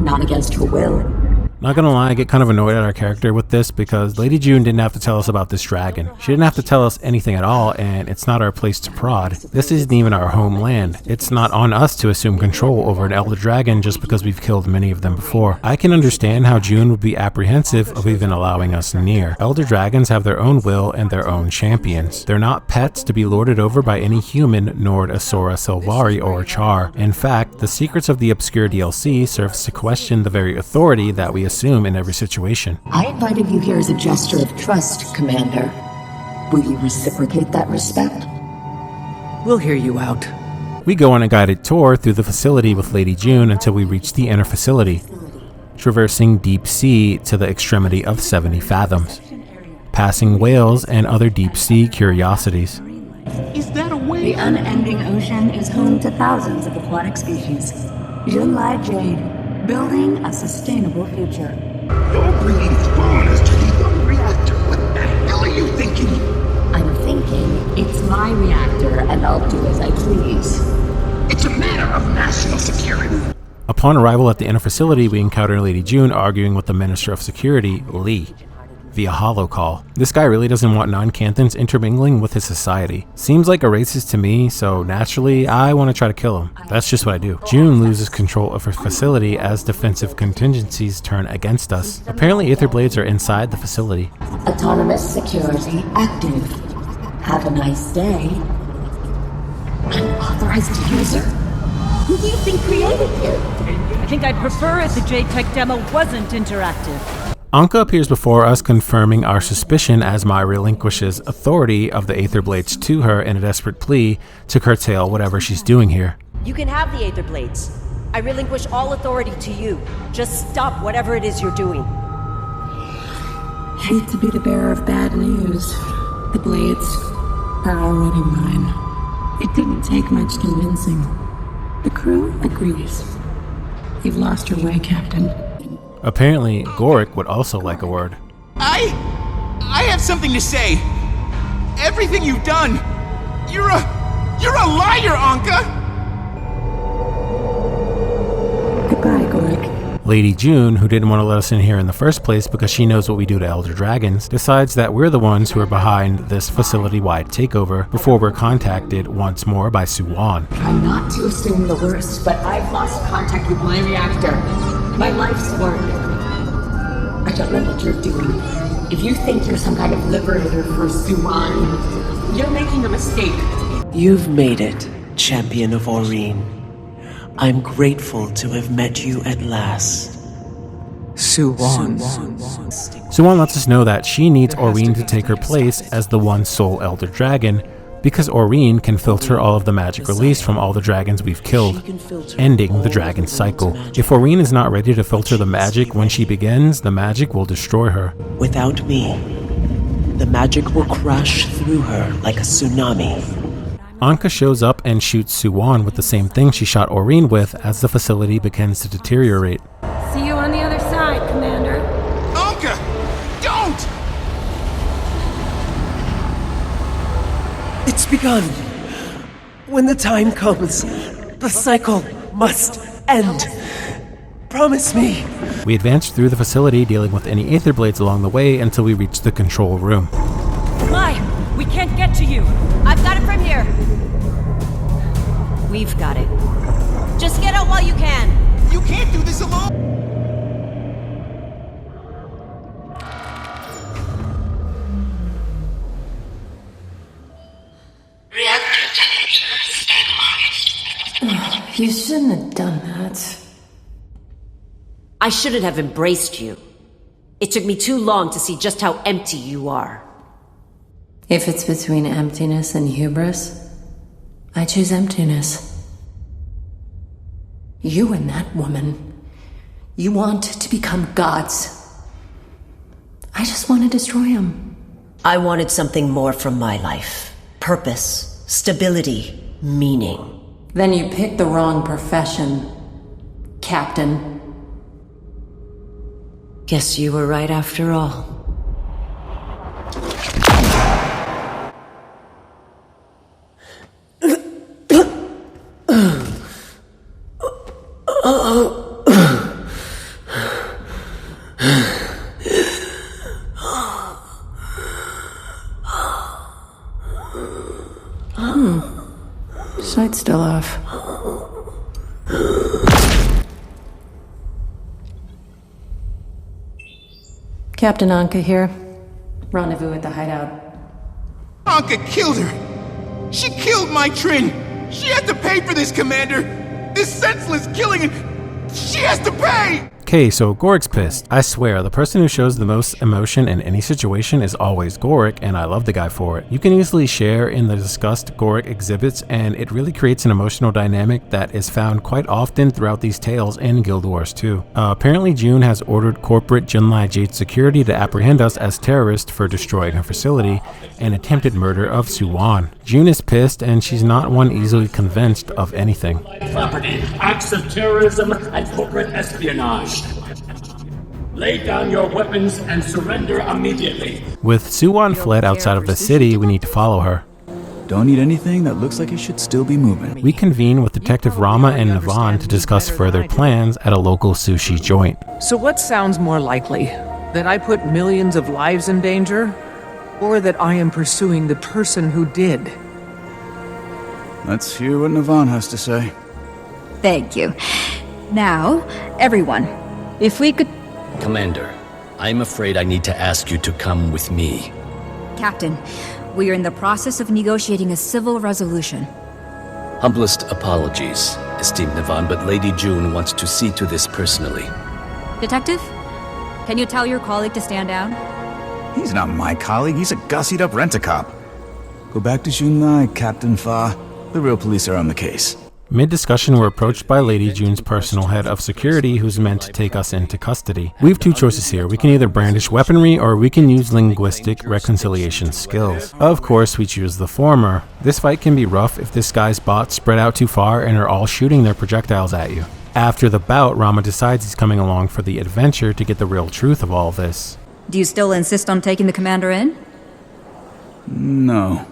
Not against your will. Not gonna lie, I get kind of annoyed at our character with this because Lady June didn't have to tell us about this dragon. She didn't have to tell us anything at all, and it's not our place to prod. This isn't even our homeland. It's not on us to assume control over an elder dragon just because we've killed many of them before. I can understand how June would be apprehensive of even allowing us near. Elder dragons have their own will and their own champions. They're not pets to be lorded over by any human, nor Asura Silvari or Char. In fact, the Secrets of the Obscure DLC serves to question the very authority that we assume in every situation. I invited you here as a gesture of trust, Commander. Will you reciprocate that respect? We'll hear you out. We go on a guided tour through the facility with Lady June until we reach the inner facility, traversing deep sea to the extremity of 70 fathoms, passing whales and other deep sea curiosities. Is that a whale? The unending ocean is home to thousands of aquatic species. Junlai Jade, building a sustainable future. You're bringing foreigners to the young reactor. What the hell are you thinking? I'm thinking it's my reactor and I'll do as I please. It's a matter of national security. Upon arrival at the inner facility, we encounter Lady June arguing with the Minister of Security, Lee, via holocall. This guy really doesn't want non-Canthans intermingling with his society. Seems like a racist to me, so naturally, I want to try to kill him. That's just what I do. June loses control of her facility as defensive contingencies turn against us. Apparently, Aether Blades are inside the facility. Autonomous security active. Have a nice day. Unauthorized user? Who do you think created you? I think I'd prefer if the JTech demo wasn't interactive. Anka appears before us, confirming our suspicion as Mai relinquishes authority of the Aether Blades to her in a desperate plea to curtail whatever she's doing here. You can have the Aether Blades. I relinquish all authority to you. Just stop whatever it is you're doing. Hate to be the bearer of bad news. The Blades are already mine. It didn't take much convincing. The crew agrees. You've lost your way, Captain. Apparently, Gorik would also like a word. I have something to say. Everything you've done, you're a liar, Anka! Goodbye, Gorik. Lady June, who didn't want to let us in here in the first place because she knows what we do to Elder Dragons, decides that we're the ones who are behind this facility-wide takeover before we're contacted once more by Suwan. Try not to assume the worst, but I've lost contact with my reactor. My life's work. I don't know what you're doing. If you think you're some kind of liberator for Suwan, you're making a mistake. You've made it, Champion of Aureen. I'm grateful to have met you at last. Suwan. Suwan lets us know that she needs Aureen to take her place as the one sole Elder Dragon, because Aureen can filter all of the magic released from all the dragons we've killed, ending the dragon cycle. If Aureen is not ready to filter the magic when she begins, the magic will destroy her. Without me, the magic will crash through her like a tsunami. Anka shows up and shoots Suwan with the same thing she shot Aureen with as the facility begins to deteriorate. See you on the other side, Commander. Anka! Don't! It's begun. When the time comes, the cycle must end. Promise me. We advance through the facility, dealing with any Aether Blades along the way until we reach the control room. Mai, we can't get to you. I've got it from here. We've got it. Just get out while you can. You can't do this alone! Reactor temperature stabilized. You shouldn't have done that. I shouldn't have embraced you. It took me too long to see just how empty you are. If it's between emptiness and hubris, I choose emptiness. You and that woman, you want to become gods. I just want to destroy them. I wanted something more from my life. Purpose, stability, meaning. Then you picked the wrong profession, Captain. Guess you were right after all. Sight's still off. Captain Anka here. Rendezvous at the hideout. Anka killed her! She killed my Trin! She has to pay for this, Commander! This senseless killing, and she has to pay! Okay, so Gorik's pissed. I swear, the person who shows the most emotion in any situation is always Gorik, and I love the guy for it. You can easily share in the disgust Gorik exhibits, and it really creates an emotional dynamic that is found quite often throughout these tales and Guild Wars too. Apparently June has ordered corporate Junlai Jade Security to apprehend us as terrorists for destroying her facility and attempted murder of Suwan. June is pissed, and she's not one easily convinced of anything. Property, acts of terrorism, and corporate espionage. Lay down your weapons and surrender immediately. With Suwan fled outside of the city, we need to follow her. Don't need anything that looks like it should still be moving. We convene with Detective Rama and Navan to discuss further plans at a local sushi joint. So what sounds more likely? That I put millions of lives in danger? Or that I am pursuing the person who did? Let's hear what Navan has to say. Thank you. Now, everyone, if we could... Commander, I'm afraid I need to ask you to come with me. Captain, we are in the process of negotiating a civil resolution. Humblest apologies, esteemed Navan, but Lady June wants to see to this personally. Detective, can you tell your colleague to stand down? He's not my colleague, he's a gussied up rent-a-cop. Go back to Junlai, Captain Fa. The real police are on the case. Mid-discussion, we're approached by Lady June's personal head of security who's meant to take us into custody. We have two choices here. We can either brandish weaponry or we can use linguistic reconciliation skills. Of course, we choose the former. This fight can be rough if this guy's bots spread out too far and are all shooting their projectiles at you. After the bout, Rama decides he's coming along for the adventure to get the real truth of all this. Do you still insist on taking the commander in? No.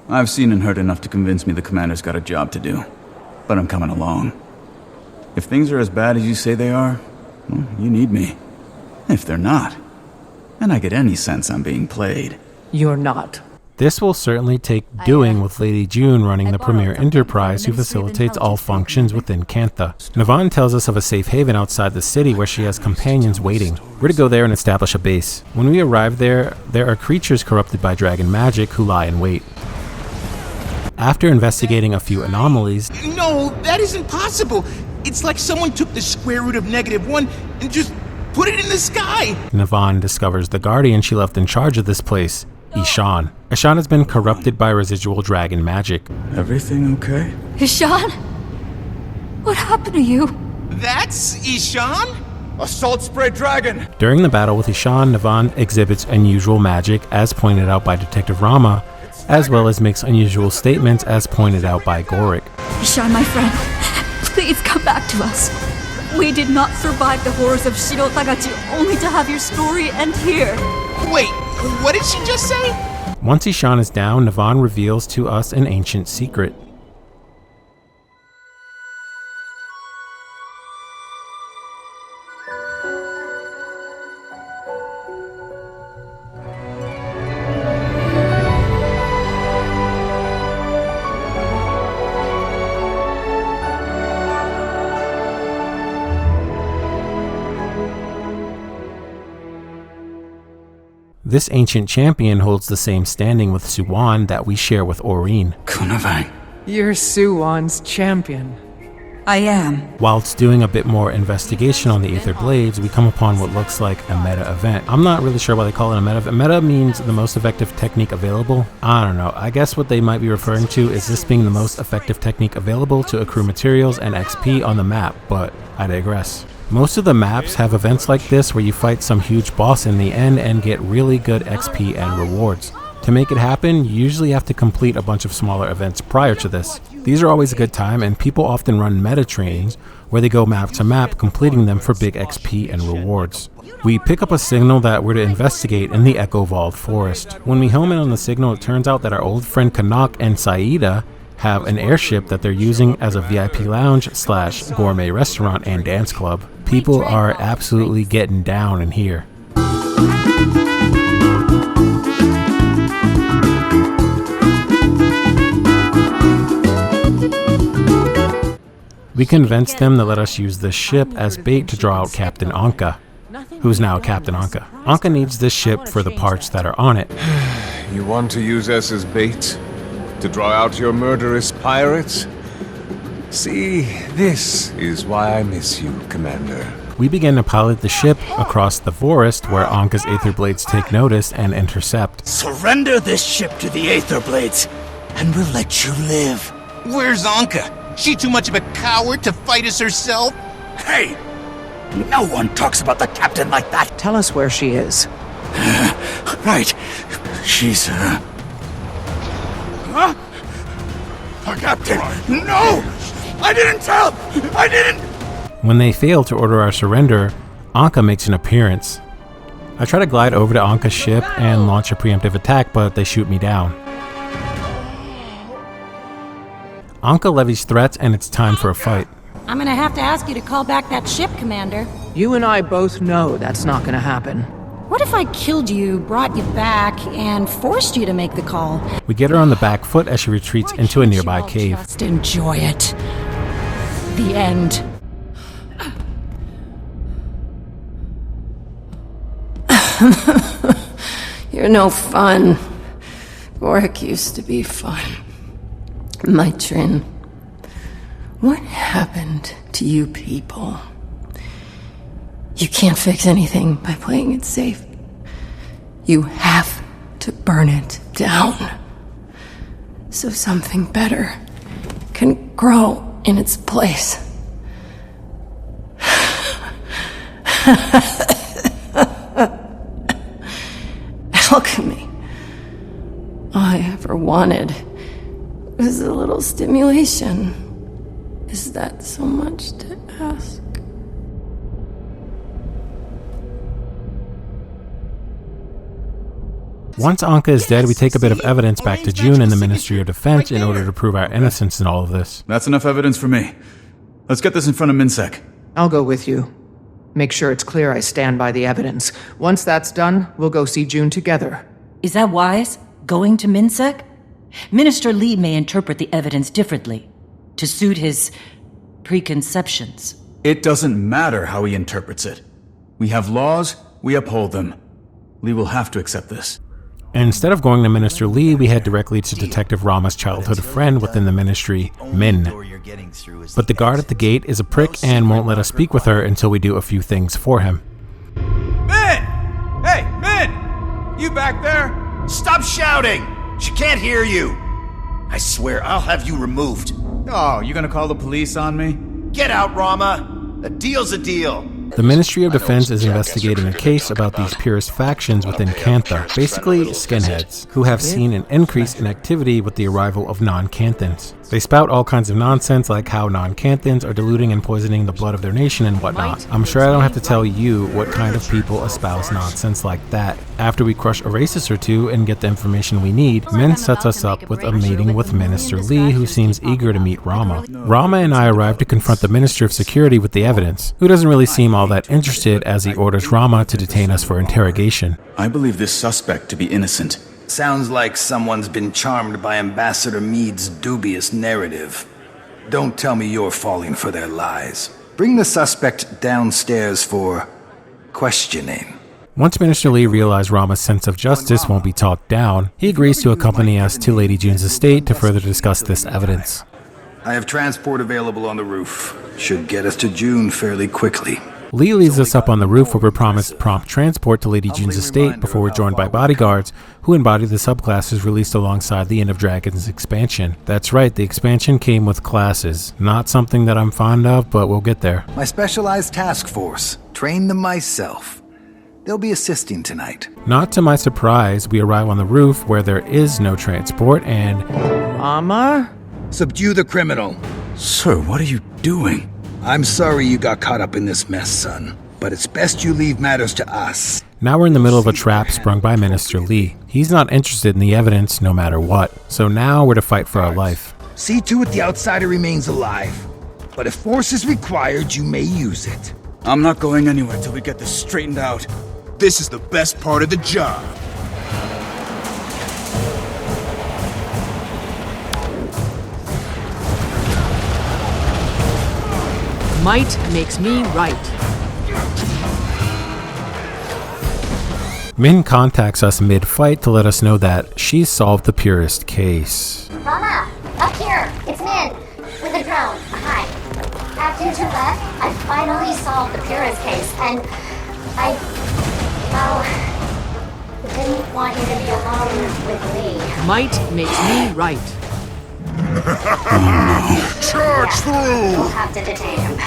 I've seen and heard enough to convince me the commander's got a job to do. But I'm coming along. If things are as bad as you say they are, well, you need me. If they're not, and I get any sense I'm being played. You're not. This will certainly take doing with Lady June running the premier enterprise who facilitates all functions within Kantha. Navan tells us of a safe haven outside the city where she has companions waiting. We're to go there and establish a base. When we arrive there are creatures corrupted by dragon magic who lie in wait. After investigating a few anomalies... No, that isn't possible. It's like someone took the square root of -1 and just put it in the sky. Navan discovers the guardian she left in charge of this place, Ishan. Ishan has been corrupted by residual dragon magic. Everything okay? Ishan? What happened to you? That's Ishan? Assault spray dragon! During the battle with Ishan, Navan exhibits unusual magic, as pointed out by Detective Rama, as well as makes unusual statements as pointed out by Gorik. Ishan, my friend, please come back to us. We did not survive the horrors of Shiro Tagachi only to have your story end here. Wait, what did she just say? Once Ishan is down, Navan reveals to us an ancient secret. This ancient champion holds the same standing with Suwan that we share with Oreen. Kunavang. You're Suwan's champion. I am. Whilst doing a bit more investigation on the Aether Blades, we come upon what looks like a meta event. I'm not really sure why they call it a meta. Meta means the most effective technique available. I don't know. I guess what they might be referring to is this being the most effective technique available to accrue materials and XP on the map, but I digress. Most of the maps have events like this where you fight some huge boss in the end and get really good XP and rewards. To make it happen, you usually have to complete a bunch of smaller events prior to this. These are always a good time, and people often run meta trainings where they go map to map, completing them for big XP and rewards. We pick up a signal that we're to investigate in the Echo Vault Forest. When we home in on the signal, it turns out that our old friend Kanak and Saida have an airship that they're using as a VIP lounge / gourmet restaurant and dance club. People are absolutely getting down in here. We convinced them to let us use this ship as bait to draw out Captain Anka, who's now Captain Anka. Anka needs this ship for the parts that are on it. You want to use us as bait? To draw out your murderous pirates? See, this is why I miss you, Commander. We begin to pilot the ship across the forest where Anka's Aether Blades take notice and intercept. Surrender this ship to the Aether Blades, and we'll let you live. Where's Anka? She too much of a coward to fight us herself? Hey! No one talks about the captain like that! Tell us where she is. Right. She's, Huh? Our captain! No! I didn't tell! I didn't! When they fail to order our surrender, Anka makes an appearance. I try to glide over to Anka's ship and launch a preemptive attack, but they shoot me down. Anka levies threats and it's time for a fight. I'm gonna have to ask you to call back that ship, Commander. You and I both know that's not gonna happen. What if I killed you, brought you back, and forced you to make the call? We get her on the back foot as she retreats into a nearby cave. Just enjoy it. The end. You're no fun. Work used to be fun. My Trin, what happened to you people? You can't fix anything by playing it safe. You have to burn it down, so something better can grow in its place. Alchemy. All I ever wanted was a little stimulation. Is that so much to ask? Once Anka is dead, we take a bit of evidence back to June and the Ministry of Defense in order to prove our innocence in all of this. That's enough evidence for me. Let's get this in front of MinSec. I'll go with you. Make sure it's clear I stand by the evidence. Once that's done, we'll go see June together. Is that wise? Going to MinSec? Minister Lee may interpret the evidence differently, to suit his preconceptions. It doesn't matter how he interprets it. We have laws, we uphold them. Lee will have to accept this. And instead of going to Minister Lee, we head directly to Detective Rama's childhood friend within the ministry, Min. But the guard at the gate is a prick and won't let us speak with her until we do a few things for him. Min! Hey, Min! You back there? Stop shouting! She can't hear you! I swear I'll have you removed. Oh, you gonna call the police on me? Get out, Rama! A deal's a deal. The Ministry of Defense is investigating a case about these purist factions within Cantha, basically skinheads, who have seen an increase in activity with the arrival of non-Canthans. They spout all kinds of nonsense like how non-Canthans are diluting and poisoning the blood of their nation and whatnot. I'm sure I don't have to tell you what kind of people espouse nonsense like that. After we crush a racist or two and get the information we need, Min sets us up with a meeting with Minister Lee, who seems eager to meet Rama. Rama and I arrive to confront the Minister of Security with the evidence, who doesn't really seem all that interested as he orders Rama to detain us for interrogation. I believe this suspect to be innocent. Sounds like someone's been charmed by Ambassador Meade's dubious narrative. Don't tell me you're falling for their lies. Bring the suspect downstairs for questioning. Once Minister Lee realized Rama's sense of justice won't be talked down, he agrees to accompany us to Lady June's estate to further discuss this evidence. I have transport available on the roof. Should get us to June fairly quickly. Lee leads us up on the roof where we're promised prompt transport to Lady June's estate before we're joined by bodyguards who embody the subclasses released alongside the End of Dragons expansion. That's right, the expansion came with classes. Not something that I'm fond of, but we'll get there. My specialized task force. Trained them myself. They'll be assisting tonight. Not to my surprise, we arrive on the roof where there is no transport and... Rama? Subdue the criminal. Sir, what are you doing? I'm sorry you got caught up in this mess, son, but it's best you leave matters to us. Now we're in the middle of a trap sprung by Minister Lee. He's not interested in the evidence no matter what, so now we're to fight for our life. See to it the outsider remains alive, but if force is required, you may use it. I'm not going anywhere till we get this straightened out. This is the best part of the job. Might makes me right. Min contacts us mid-fight to let us know that she's solved the purist case. Rama, up here! It's Min! With a drone. Hi. Captain Tibet, I finally solved the Pyrrhus case, and I didn't want you to be alone with me. Might makes me right. Charge through! We'll have to detain him.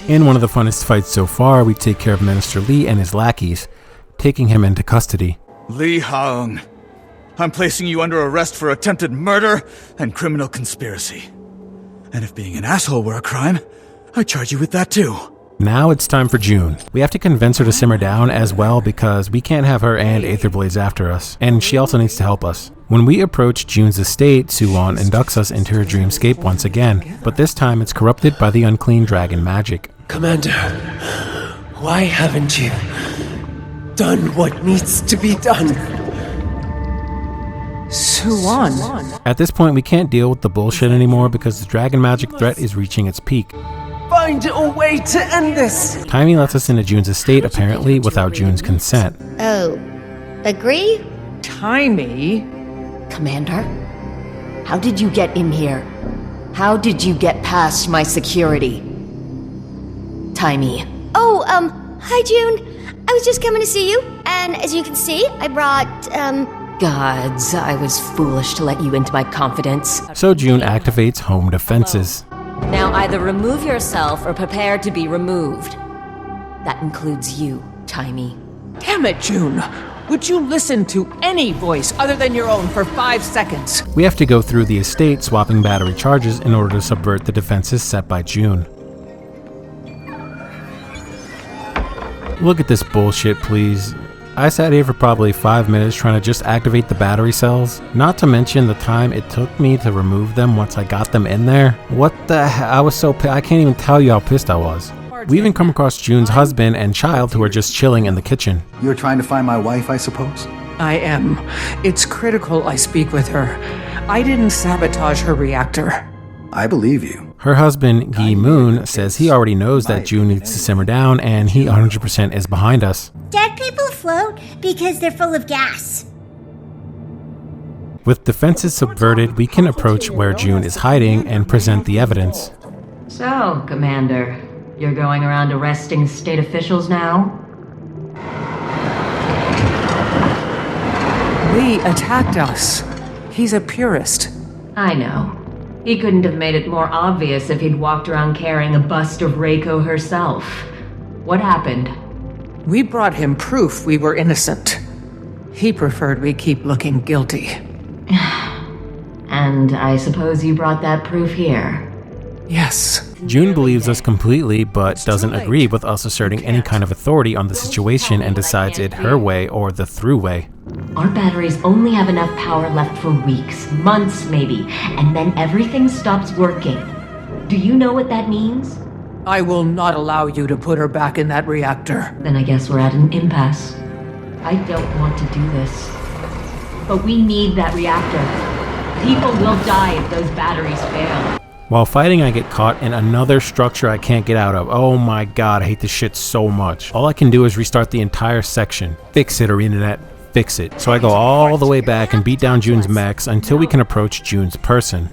In one of the funnest fights so far, we take care of Minister Li and his lackeys, taking him into custody. Li Hong, I'm placing you under arrest for attempted murder and criminal conspiracy. And if being an asshole were a crime, I charge you with that too. Now it's time for June. We have to convince her to simmer down as well because we can't have her and Aetherblades after us, and she also needs to help us. When we approach June's estate, Suwon inducts us into her dreamscape once again, but this time it's corrupted by the unclean dragon magic. Commander, why haven't you done what needs to be done? Suwon. At this point, we can't deal with the bullshit anymore because the dragon magic threat is reaching its peak. Find a way to end this! Timmy lets us into June's estate, apparently without June's consent. Oh, agree? Timmy? Commander, how did you get in here? How did you get past my security? Timmy. Oh, hi June. I was just coming to see you, and as you can see, I brought, Gods, I was foolish to let you into my confidence. So June activates home defenses. Now either remove yourself or prepare to be removed. That includes you, Timmy. Damn it, June. Would you listen to any voice other than your own for 5 seconds? We have to go through the estate swapping battery charges in order to subvert the defenses set by June. Look at this bullshit, please. I sat here for probably 5 minutes trying to just activate the battery cells, not to mention the time it took me to remove them once I got them in there. What the hell? I was so pissed. I can't even tell you how pissed I was. We even come across June's husband and child who are just chilling in the kitchen. You're trying to find my wife, I suppose? I am. It's critical I speak with her. I didn't sabotage her reactor. I believe you. Her husband, Yi Moon, says he already knows that June needs to simmer down and he 100% is behind us. Dead people float because they're full of gas. With defenses subverted, we can approach where June is hiding and present the evidence. So, Commander, you're going around arresting state officials now? Lee attacked us. He's a purist. I know. He couldn't have made it more obvious if he'd walked around carrying a bust of Reiko herself. What happened? We brought him proof we were innocent. He preferred we keep looking guilty. And I suppose you brought that proof here? Yes. June believes us completely, but doesn't agree with us asserting any kind of authority on the situation and decides it her way or the through way. Our batteries only have enough power left for weeks, months maybe, and then everything stops working. Do you know what that means? I will not allow you to put her back in that reactor. Then I guess we're at an impasse. I don't want to do this. But we need that reactor. People will die if those batteries fail. While fighting, I get caught in another structure I can't get out of. Oh my god, I hate this shit so much. All I can do is restart the entire section. Fix it, ArenaNet. Fix it. So I go all the way back and beat down June's mechs until we can approach June's person.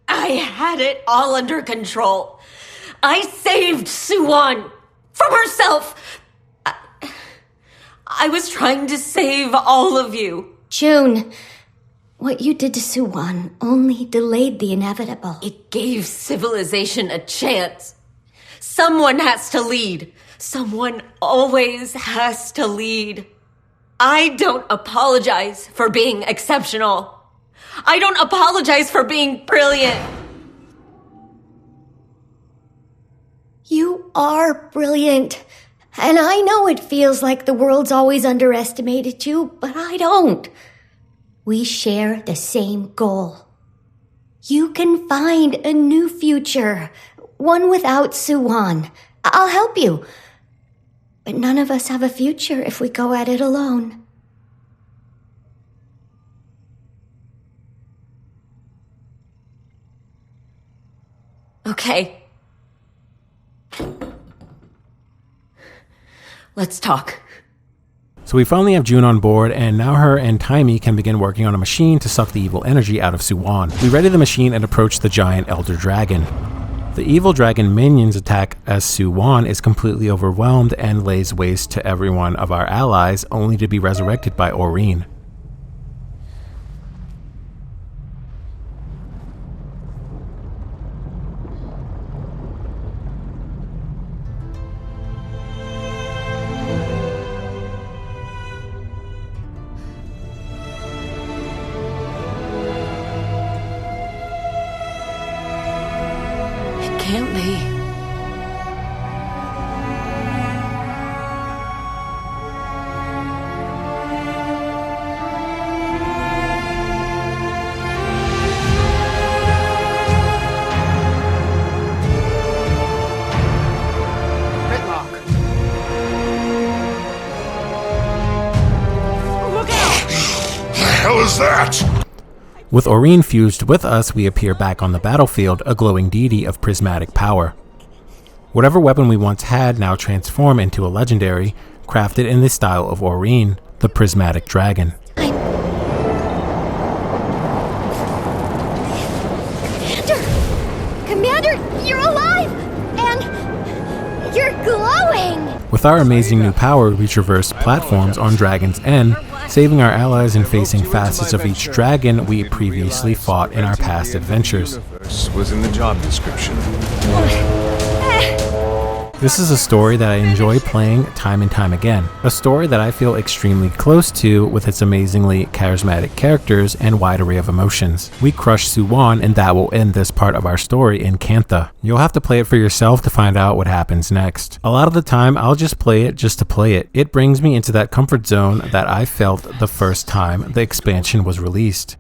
I had it all under control. I saved Suwon from herself. I was trying to save all of you. June, what you did to Suwon only delayed the inevitable. It gave civilization a chance. Someone has to lead. Someone always has to lead. I don't apologize for being exceptional. I don't apologize for being brilliant. You are brilliant. And I know it feels like the world's always underestimated you, but I don't. We share the same goal. You can find a new future, one without Suwon. I'll help you. But none of us have a future if we go at it alone. Okay. Let's talk. So we finally have June on board, and now her and Taimi can begin working on a machine to suck the evil energy out of Suwon. We ready the machine and approach the giant elder dragon. The evil dragon minions attack as Suwon is completely overwhelmed and lays waste to every one of our allies, only to be resurrected by Aurene. Can't be. Pitlock. Look out! The hell is that? With Aurene fused with us, we appear back on the battlefield, a glowing deity of prismatic power. Whatever weapon we once had now transform into a legendary, crafted in the style of Aurene, the prismatic dragon. Commander, you're alive! And you're glowing! With our amazing new power, we traverse platforms on Dragon's End, saving our allies and facing facets of each dragon we previously fought in our past adventures. Was in the job description. This is a story that I enjoy playing time and time again. A story that I feel extremely close to with its amazingly charismatic characters and wide array of emotions. We crush Suwon, and that will end this part of our story in Kantha. You'll have to play it for yourself to find out what happens next. A lot of the time, I'll just play it just to play it. It brings me into that comfort zone that I felt the first time the expansion was released.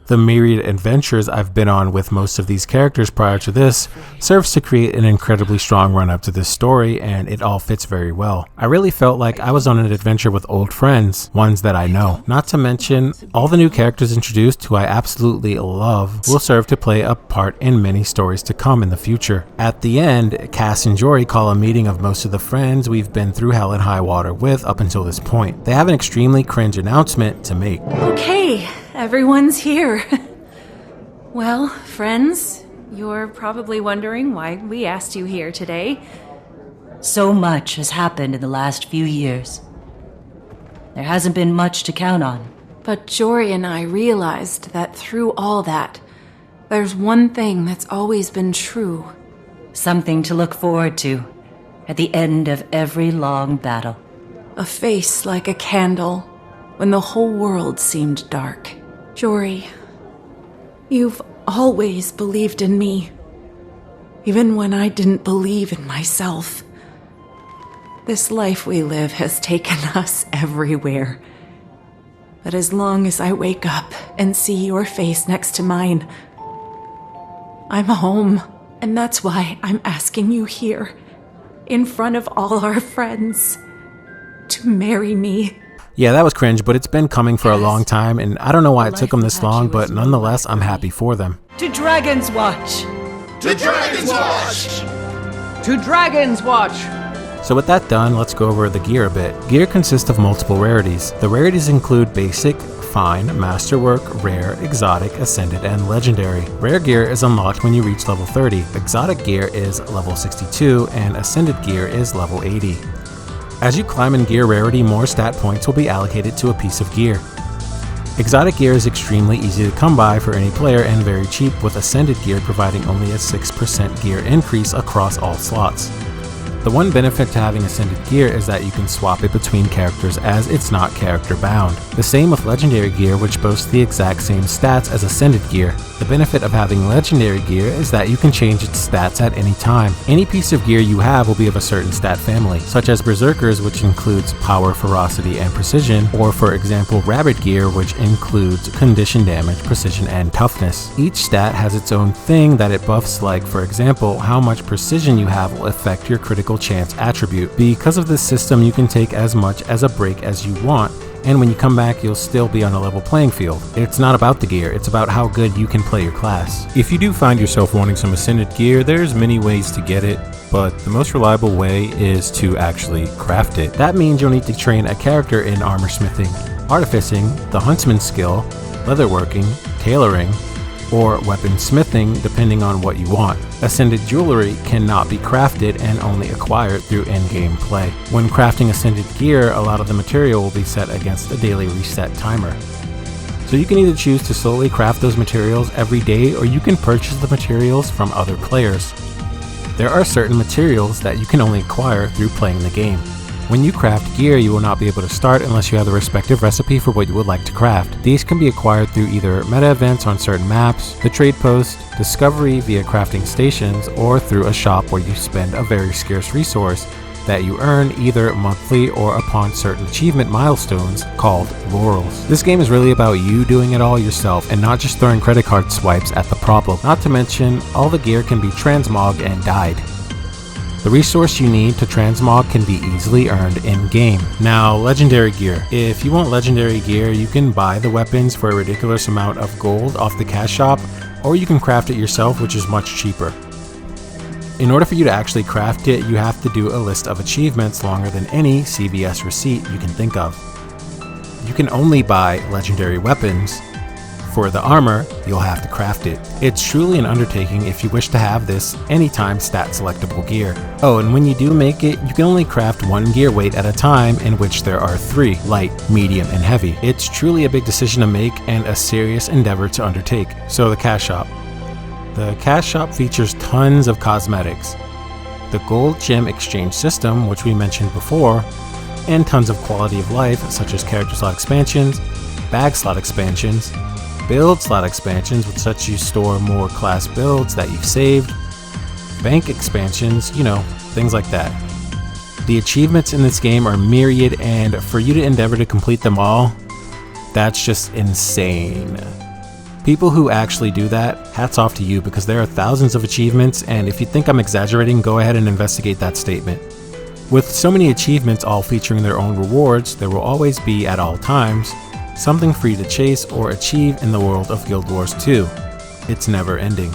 The myriad adventures I've been on with most of these characters prior to this serves to create an incredibly strong run-up to this story, and it all fits very well. I really felt like I was on an adventure with old friends, ones that I know. Not to mention, all the new characters introduced who I absolutely love will serve to play a part in many stories to come in the future. At the end, Cass and Jory call a meeting of most of the friends we've been through hell and high water with up until this point. They have an extremely cringe announcement to make. Okay, everyone's here. Well, friends, you're probably wondering why we asked you here today. So much has happened in the last few years. There hasn't been much to count on. But Jory and I realized that through all that, there's one thing that's always been true. Something to look forward to at the end of every long battle. A face like a candle when the whole world seemed dark. Jory, you've always believed in me, even when I didn't believe in myself. This life we live has taken us everywhere. But as long as I wake up and see your face next to mine, I'm home. And that's why I'm asking you here, in front of all our friends, to marry me. Yeah, that was cringe, but it's been coming for a long time, and I don't know why it took them this long, but nonetheless, I'm happy for them. To Dragon's Watch! To Dragon's Watch! To Dragon's Watch! So with that done, let's go over the gear a bit. Gear consists of multiple rarities. The rarities include basic, fine, masterwork, rare, exotic, ascended, and legendary. Rare gear is unlocked when you reach level 30. Exotic gear is level 62, and ascended gear is level 80. As you climb in gear rarity, more stat points will be allocated to a piece of gear. Exotic gear is extremely easy to come by for any player and very cheap, with ascended gear providing only a 6% gear increase across all slots. The one benefit to having ascended gear is that you can swap it between characters as it's not character bound. The same with legendary gear, which boasts the exact same stats as ascended gear. The benefit of having legendary gear is that you can change its stats at any time. Any piece of gear you have will be of a certain stat family, such as Berserkers, which includes power, ferocity, and precision, or for example Rabbit gear, which includes condition damage, precision, and toughness. Each stat has its own thing that it buffs, like for example, how much precision you have will affect your critical chance attribute. Because of this system, you can take as much as a break as you want, and when you come back you'll still be on a level playing field. It's not about the gear, it's about how good you can play your class. If you do find yourself wanting some Ascended gear, there's many ways to get it, but the most reliable way is to actually craft it. That means you'll need to train a character in armor smithing, artificing, the huntsman skill, leatherworking, tailoring, or weapon smithing depending on what you want. Ascended jewelry cannot be crafted and only acquired through in-game play. When crafting Ascended gear, a lot of the material will be set against a daily reset timer. So you can either choose to slowly craft those materials every day, or you can purchase the materials from other players. There are certain materials that you can only acquire through playing the game. When you craft gear, you will not be able to start unless you have the respective recipe for what you would like to craft. These can be acquired through either meta events on certain maps, the trade post, discovery via crafting stations, or through a shop where you spend a very scarce resource that you earn either monthly or upon certain achievement milestones called laurels. This game is really about you doing it all yourself and not just throwing credit card swipes at the problem. Not to mention, all the gear can be transmogged and dyed. The resource you need to transmog can be easily earned in-game. Now, legendary gear. If you want legendary gear, you can buy the weapons for a ridiculous amount of gold off the cash shop, or you can craft it yourself, which is much cheaper. In order for you to actually craft it, you have to do a list of achievements longer than any CVS receipt you can think of. You can only buy legendary weapons. For the armor, you'll have to craft it. It's truly an undertaking if you wish to have this anytime stat selectable gear. Oh, and when you do make it, you can only craft one gear weight at a time, in which there are 3, light, medium, and heavy. It's truly a big decision to make and a serious endeavor to undertake. So the cash shop. The cash shop features tons of cosmetics, the gold gem exchange system, which we mentioned before, and tons of quality of life such as character slot expansions, bag slot expansions, build slot expansions with such you store more class builds that you've saved, bank expansions, things like that. The achievements in this game are myriad, and for you to endeavor to complete them all, that's just insane. People who actually do that, hats off to you, because there are thousands of achievements, and if you think I'm exaggerating, go ahead and investigate that statement. With so many achievements all featuring their own rewards, there will always be, at all times, something for you to chase or achieve in the world of Guild Wars 2. It's never ending.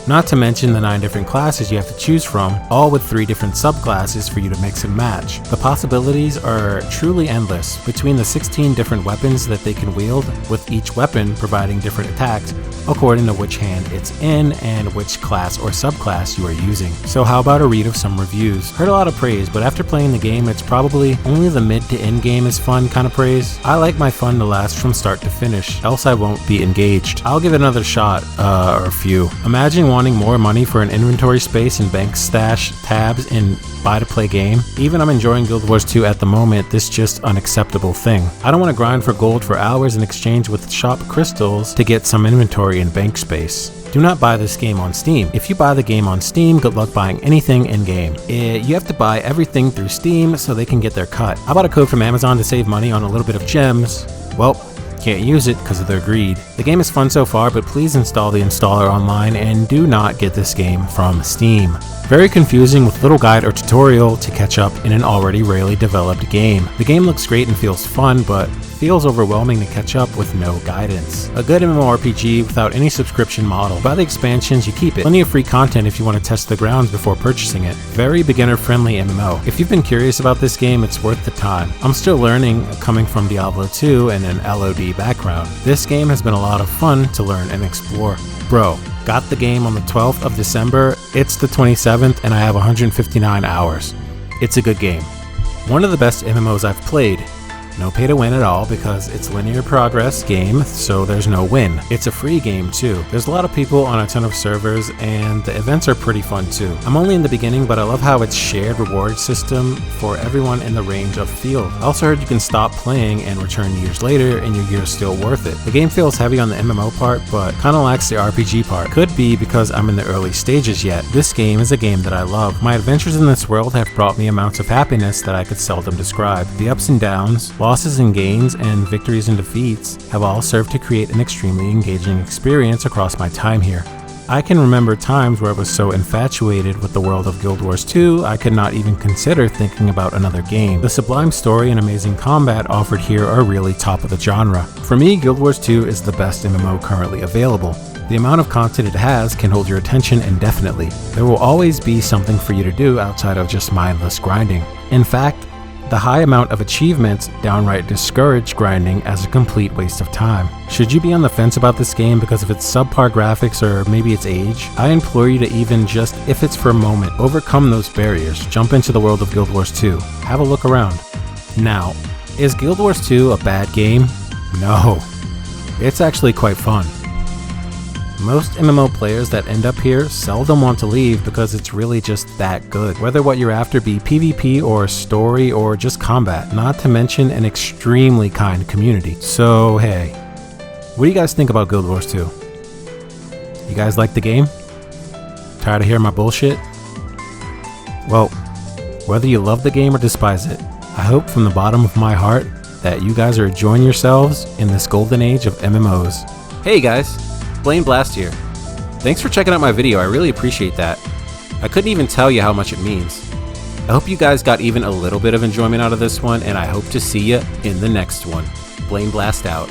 Not to mention the 9 different classes you have to choose from, all with 3 different subclasses for you to mix and match. The possibilities are truly endless, between the 16 different weapons that they can wield, with each weapon providing different attacks according to which hand it's in and which class or subclass you are using. So how about a read of some reviews? Heard a lot of praise, but after playing the game, it's probably only the mid to end game is fun kind of praise. I like my fun to last from start to finish, else I won't be engaged. I'll give it another shot, or a few. Imagine wanting more money for an inventory space and bank stash tabs in buy-to-play game. Even I'm enjoying Guild Wars 2 at the moment, this is just unacceptable thing. I don't want to grind for gold for hours in exchange with shop crystals to get some inventory and bank space. Do not buy this game on Steam. If you buy the game on Steam, good luck buying anything in-game. You have to buy everything through Steam so they can get their cut. I bought a code from Amazon to save money on a little bit of gems. Well, can't use it because of their greed. The game is fun so far, but please install the installer online and do not get this game from Steam. Very confusing with little guide or tutorial to catch up in an already rarely developed game. The game looks great and feels fun, but feels overwhelming to catch up with no guidance. A good MMORPG without any subscription model. Buy the expansions, you keep it. Plenty of free content if you want to test the grounds before purchasing it. Very beginner-friendly MMO. If you've been curious about this game, it's worth the time. I'm still learning, coming from Diablo 2 and an LOD background. This game has been a lot of fun to learn and explore. Bro, got the game on the 12th of December, it's the 27th, and I have 159 hours. It's a good game. One of the best MMOs I've played. No pay to win at all because it's linear progress game, so there's no win. It's a free game too. There's a lot of people on a ton of servers and the events are pretty fun too. I'm only in the beginning, but I love how it's shared reward system for everyone in the range of field. I also heard you can stop playing and return years later and your gear is still worth it. The game feels heavy on the MMO part, but kinda lacks the RPG part. Could be because I'm in the early stages yet. This game is a game that I love. My adventures in this world have brought me amounts of happiness that I could seldom describe. The ups and downs, losses and gains, and victories and defeats have all served to create an extremely engaging experience across my time here. I can remember times where I was so infatuated with the world of Guild Wars 2, I could not even consider thinking about another game. The sublime story and amazing combat offered here are really top of the genre. For me, Guild Wars 2 is the best MMO currently available. The amount of content it has can hold your attention indefinitely. There will always be something for you to do outside of just mindless grinding. In fact, the high amount of achievements downright discourage grinding as a complete waste of time. Should you be on the fence about this game because of its subpar graphics or maybe its age, I implore you to even just, if it's for a moment, overcome those barriers, jump into the world of Guild Wars 2, have a look around. Now, is Guild Wars 2 a bad game? No, it's actually quite fun. Most MMO players that end up here seldom want to leave because it's really just that good. Whether what you're after be PvP or story or just combat, not to mention an extremely kind community. So hey, what do you guys think about Guild Wars 2? You guys like the game? Tired of hearing my bullshit? Well, whether you love the game or despise it, I hope from the bottom of my heart that you guys are enjoying yourselves in this golden age of MMOs. Hey guys! Blame Blast here. Thanks for checking out my video, I really appreciate that. I couldn't even tell you how much it means. I hope you guys got even a little bit of enjoyment out of this one, and I hope to see you in the next one. Blame Blast out.